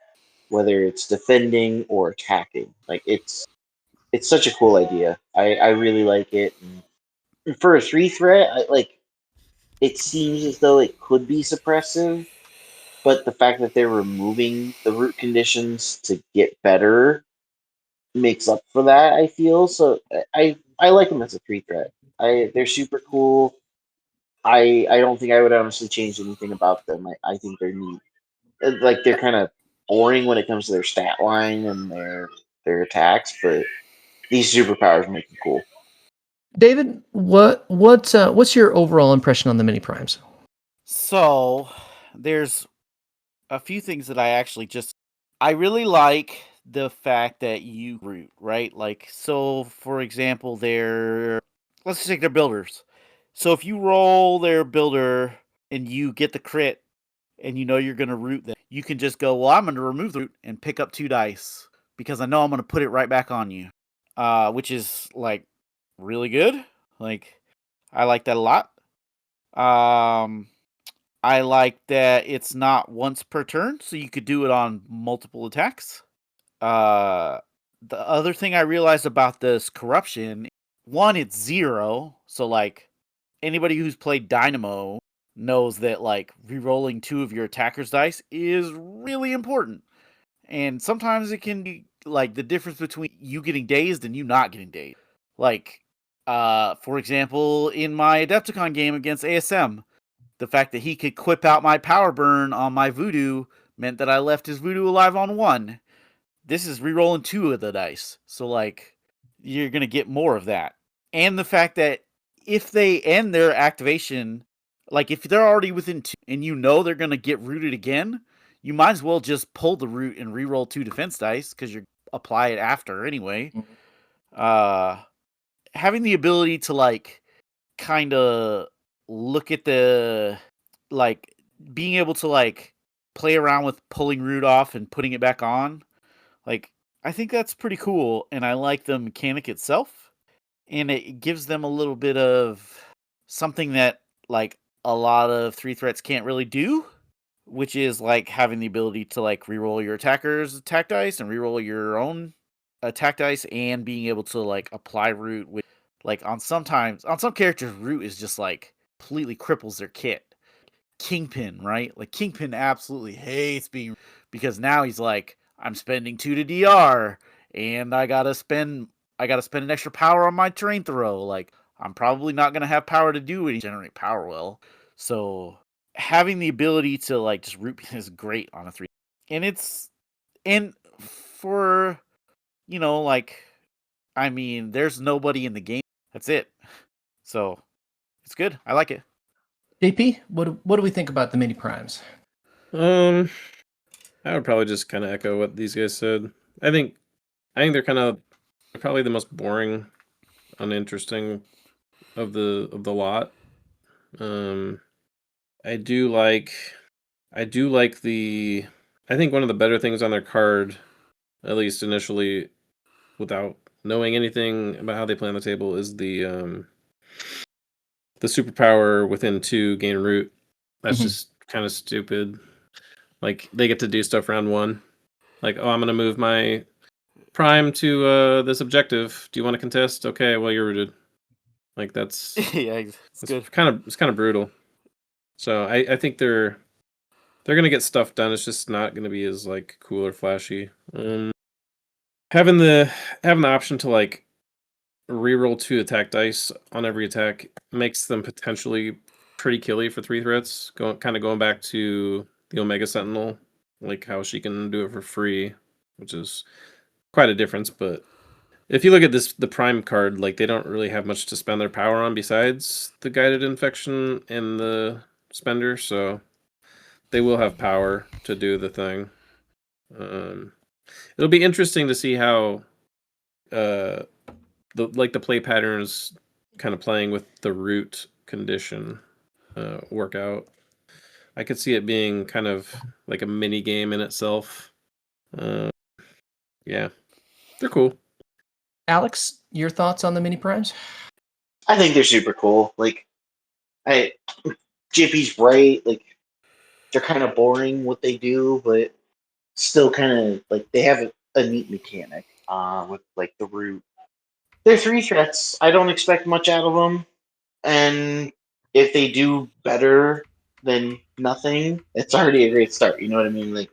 whether it's defending or attacking. Like it's such a cool idea. I really like it. And for a 3 threat, it seems as though it could be suppressive, but the fact that they're removing the root conditions to get better makes up for that. I feel so. I like them as a 3 threat. They're super cool. I don't think I would honestly change anything about them. I think they're neat. Like they're kind of boring when it comes to their stat line and their attacks, but these superpowers make them cool. David, what's your overall impression on the mini primes? So there's a few things that I really like the fact that you root, right? Like, so for example, let's just take their builders. So if you roll their builder and you get the crit and you know you're going to root them, you can just go, well, I'm going to remove the root and pick up 2 dice because I know I'm going to put it right back on you, which is like really good. Like, I like that a lot. I like that it's not once per turn, so you could do it on multiple attacks. The other thing I realized about this corruption, 1, it's 0. So like anybody who's played Dynamo knows that like re-rolling 2 of your attacker's dice is really important. And sometimes it can be like the difference between you getting dazed and you not getting dazed. Like, for example, in my Adepticon game against ASM, the fact that he could quip out my power burn on my voodoo meant that I left his voodoo alive on 1. This is re-rolling 2 of the dice. So, like, you're going to get more of that. And the fact that if they end their activation, like, if they're already within 2 and you know they're going to get rooted again, you might as well just pull the root and re-roll 2 defense dice because you apply it after anyway. Having the ability to, like, kind of look at like, being able to, like, play around with pulling root off and putting it back on, like, I think that's pretty cool, and I like the mechanic itself, and it gives them a little bit of something that, like, a lot of 3 threats can't really do, which is, like, having the ability to, like, reroll your attacker's attack dice and reroll your own attack dice, and being able to, like, apply root with, like, on some characters, root is just, like, completely cripples their kit. Kingpin, right? Like, Kingpin absolutely hates being, because now he's like, I'm spending 2 to DR, and I gotta spend an extra power on my terrain throw. Like, I'm probably not gonna have power to do it. Generate power well. So having the ability to, like, just root is great on a 3. And for, like, I mean, there's nobody in the game. That's it. So it's good. I like it. JP, what do we think about the mini primes? I would probably just kind of echo what these guys said. I think they're probably the most boring, uninteresting of the lot. I do like the. I think one of the better things on their card, at least initially, without knowing anything about how they play on the table is the superpower within 2 gain root. That's just kind of stupid. Like they get to do stuff round 1. Like, oh, I'm gonna move my prime to this objective. Do you want to contest? Okay, well you're rooted. Like that's Yeah, it's good. it's kind of brutal. So I think they're gonna get stuff done. It's just not gonna be as like cool or flashy. Having the option to like reroll 2 attack dice on every attack makes them potentially pretty killy for 3 threats. Going back to the Omega Sentinel, like how she can do it for free, which is quite a difference. But if you look at the Prime card, like they don't really have much to spend their power on besides the Guided Infection and the Spender, so they will have power to do the thing. It'll be interesting to see how the play patterns kind of playing with the root condition work out. I could see it being kind of like a mini game in itself. Yeah, they're cool. Alex, your thoughts on the mini primes? I think they're super cool. Like, JP's right. Like, they're kind of boring what they do, but still kind of like they have a neat mechanic. With like the root. They're 3 threats. I don't expect much out of them, and if they do better than nothing, it's already a great start. You know what I mean? Like,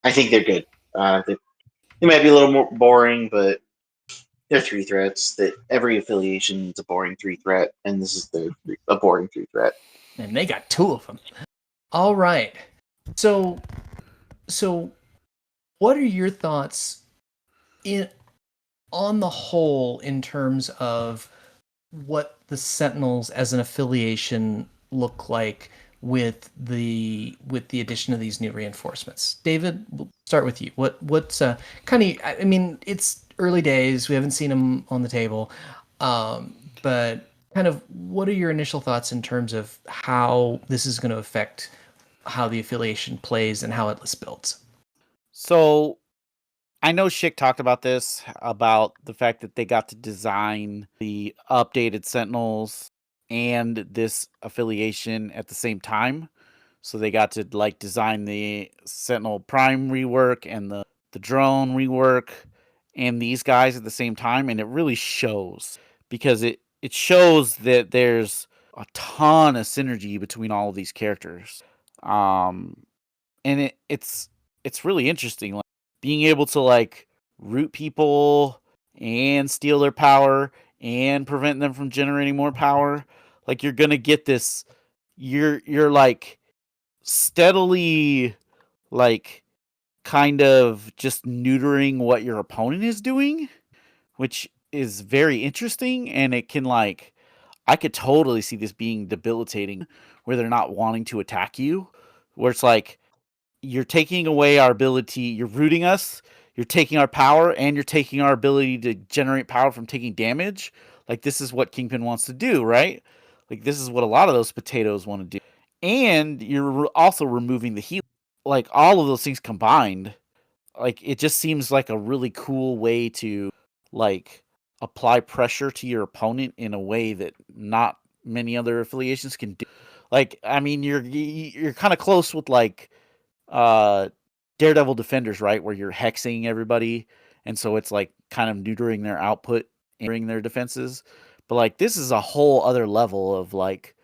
I think they're good. They might be a little more boring, but they're 3 threats. That every affiliation is a boring 3 threat, and this is a boring 3 threat. And they got 2 of them. All right. So what are your thoughts on the whole in terms of what the Sentinels as an affiliation look like with the addition of these new reinforcements? David, we'll start with you. What's kind of, I mean, it's early days. We haven't seen them on the table. But kind of what are your initial thoughts in terms of how this is going to affect how the affiliation plays and how it builds? So I know Schick talked about this, about the fact that they got to design the updated Sentinels and this affiliation at the same time. So they got to like design the Sentinel Prime rework and the drone rework and these guys at the same time. And it really shows, because it shows that there's a ton of synergy between all of these characters. And it's really interesting, like being able to like root people and steal their power and prevent them from generating more power. Like you're gonna get this, you're like steadily like kind of just neutering what your opponent is doing, which is very interesting. And it can like, I could totally see this being debilitating, where they're not wanting to attack you, where it's like, you're taking away our ability, you're rooting us, you're taking our power, and you're taking our ability to generate power from taking damage. Like, this is what Kingpin wants to do, right? Like, this is what a lot of those potatoes want to do. And you're also removing the heal. Like, all of those things combined, like, it just seems like a really cool way to, like, apply pressure to your opponent in a way that not many other affiliations can do. Like, I mean, you're kind of close with, like, Daredevil Defenders, right, where you're hexing everybody, and so it's like kind of neutering their output and neutering their defenses. But like, this is a whole other level of like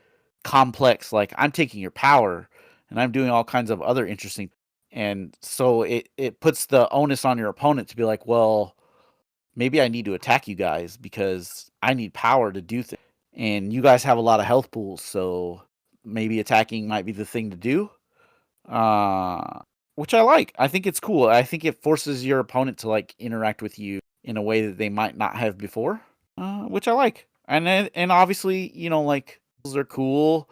complex, like I'm taking your power and I'm doing all kinds of other interesting, and so it puts the onus on your opponent to be like, well, maybe I need to attack you guys because I need power to do things, and you guys have a lot of health pools, so maybe attacking might be the thing to do. Which I like. I think it's cool. I think it forces your opponent to like interact with you in a way that they might not have before, which I like. And obviously, you know, like those are cool.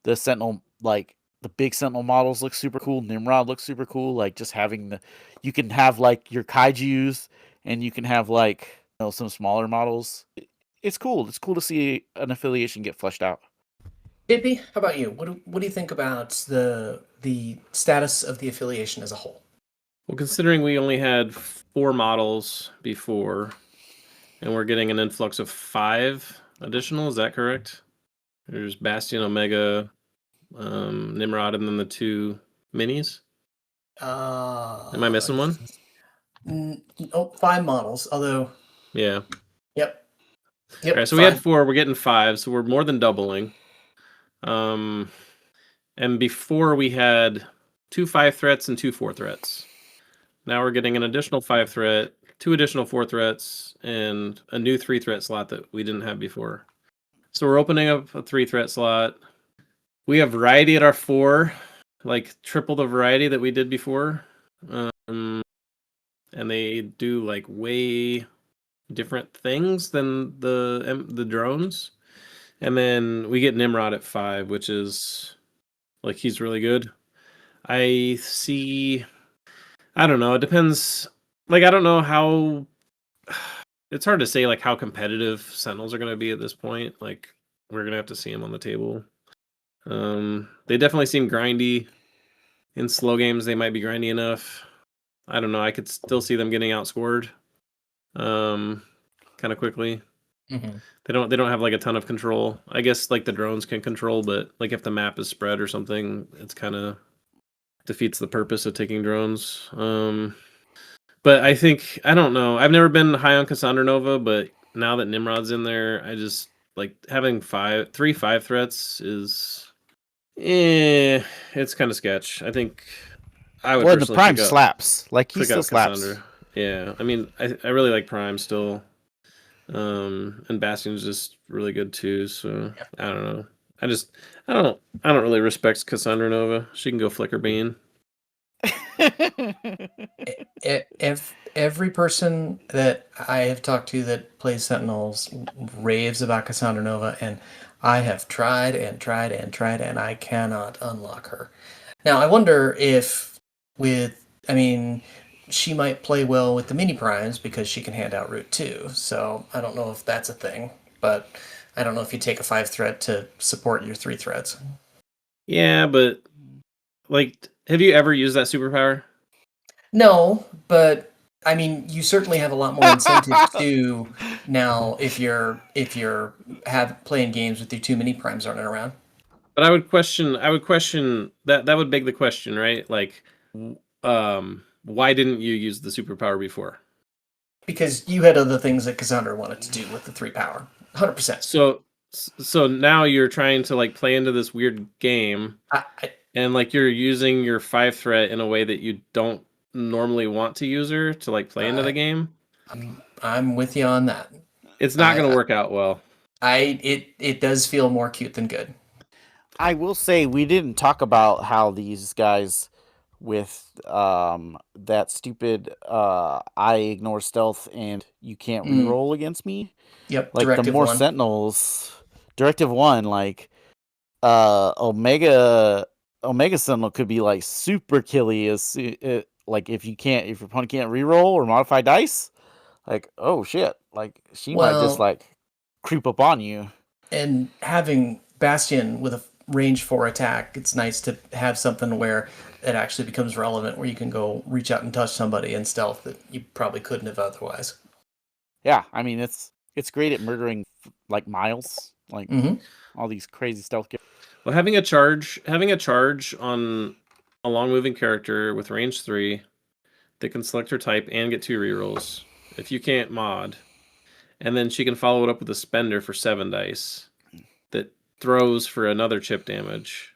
The Sentinel, like the big Sentinel models look super cool. Nimrod looks super cool. Like just having you can have like your Kaiju's, and you can have like, you know, some smaller models. It's cool. It's cool to see an affiliation get fleshed out. JP, how about you? What do you think about the status of the affiliation as a whole? Well, considering we only had 4 models before, and we're getting an influx of 5 additional, is that correct? There's Bastion, Omega, Nimrod, and then the 2 minis. Am I missing one? Oh, 5 models. Although, Yeah. yep, All right, so we had 4. We're getting 5, so we're more than doubling. And before we had 2 5 threats and 2 4 threats. Now we're getting an additional 5 threat, 2 additional 4 threats, and a new 3 threat slot that we didn't have before. So we're opening up a 3 threat slot. We have variety at our 4, like triple the variety that we did before. And they do like way different things than the drones. And then we get Nimrod at 5, which is like he's really good. I see. I don't know. It depends. Like I don't know how. It's hard to say like how competitive Sentinels are going to be at this point. Like we're going to have to see them on the table. They definitely seem grindy. In slow games, they might be grindy enough. I don't know. I could still see them getting outscored, kind of quickly. Mm-hmm. They don't have like a ton of control. I guess like the drones can control, but like if the map is spread or something, it's kind of defeats the purpose of taking drones. But I think I don't know. I've never been high on Cassandra Nova, but now that Nimrod's in there, I just like having 3 5 threats is it's kind of sketch. I think I would Well, the personally Prime pick up slaps. Like, he pick still up slaps. Cassandra. Yeah, I mean, I really like Prime still, and Bastion's just really good too. So I don't know. I don't really respect Cassandra Nova. She can go flicker bean. If every person that I have talked to that plays Sentinels raves about Cassandra Nova, and I have tried and tried and tried, and I cannot unlock her. Now, I wonder if I mean, she might play well with the mini primes because she can hand out root too. So I don't know if that's a thing, but I don't know if you take a 5 threat to support your 3 threats. Yeah, but like, have you ever used that superpower? No, but I mean, you certainly have a lot more incentive to now if you're have playing games with your 2 mini primes running around. But I would question that would beg the question, right? Like, why didn't you use the superpower before? Because you had other things that Cassandra wanted to do with the 3 power. 100%. So now you're trying to like play into this weird game, and like you're using your 5 threat in a way that you don't normally want to use her to like play into the game. I'm with you on that. It's not going to work out well. It does feel more cute than good. I will say we didn't talk about how these guys with that stupid I ignore stealth and you can't reroll against me. Yep, Like Directive the more 1. Sentinels, Directive 1, like Omega Sentinel could be like super killy as like if your opponent can't reroll or modify dice, like oh shit, like she might just like creep up on you. And having Bastion with a range 4 attack, it's nice to have something where it actually becomes relevant, where you can go reach out and touch somebody in stealth that you probably couldn't have otherwise. Yeah, I mean it's great at murdering like Miles, like all these crazy stealth. Well, having a charge on a long moving character with range 3 that can select her type and get 2 rerolls if you can't mod, and then she can follow it up with a spender for 7 dice that throws for another chip damage.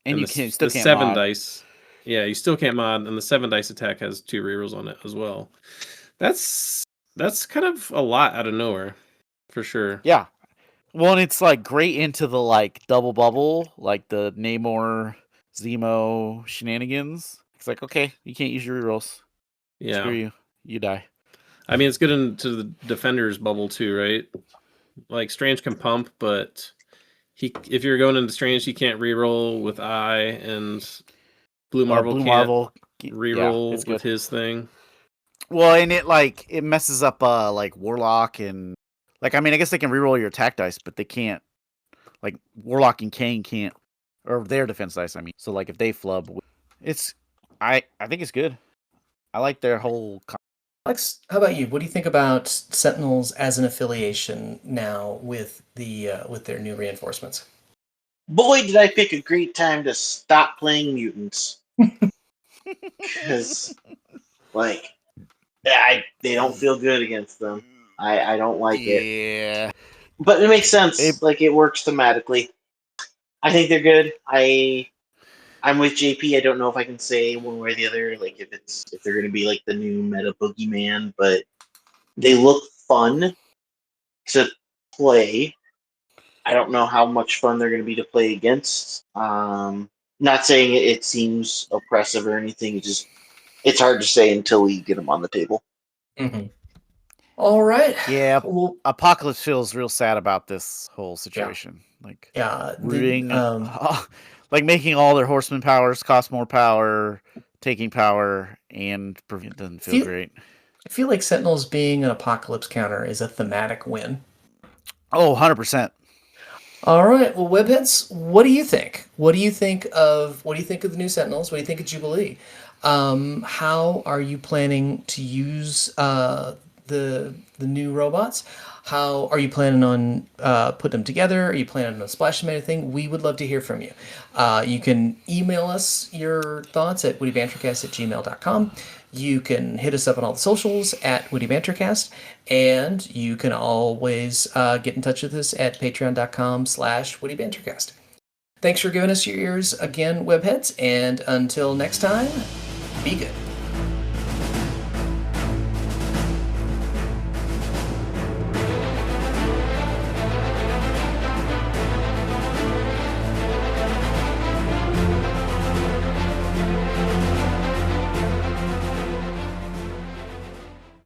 And you still can't 7 mod. dice. Yeah, you still can't mod, and the 7 dice attack has 2 rerolls on it as well. That's kind of a lot out of nowhere, for sure. Yeah. Well, and it's like great into the like double bubble, like the Namor Zemo shenanigans. It's like, okay, you can't use your rerolls. Yeah. Screw you die. I mean, it's good into the defender's bubble too, right? Like Strange can pump, but if you're going into Strange, he can't reroll with I, and Blue Marvel can't reroll with his thing. Well, and it messes up like Warlock and like I mean I guess they can reroll your attack dice, but they can't like Warlock and Kane can't, or their defense dice. I mean, so like if they flub, I think it's good. I like their whole. Alex, how about you? What do you think about Sentinels as an affiliation now with their new reinforcements? Boy, did I pick a great time to stop playing mutants. Because, like, they don't feel good against them. I don't like it. Yeah. But it makes sense. Like, it works thematically. I think they're good. I'm with JP. I don't know if I can say one way or the other, like, if they're going to be, like, the new meta boogeyman, but they look fun to play. I don't know how much fun they're going to be to play against. Not saying it seems oppressive or anything. It's hard to say until we get them on the table. Mm-hmm. All right. Yeah. Well, Apocalypse feels real sad about this whole situation. Like, rooting, like making all their horseman powers cost more power, taking power, and it doesn't feel great. I feel like Sentinels being an Apocalypse counter is a thematic win. Oh, 100%. All right. Well, Webheads, what do you think? What do you think of the new Sentinels? What do you think of Jubilee? How are you planning to use the new robots? How are you planning on putting them together? Are you planning on splashing anything? We would love to hear from you. You can email us your thoughts at wittybantercast@gmail.com. You can hit us up on all the socials at wittybantercast, and you can always get in touch with us at patreon.com/wittybantercast. Thanks for giving us your ears again, Webheads, and until next time, be good.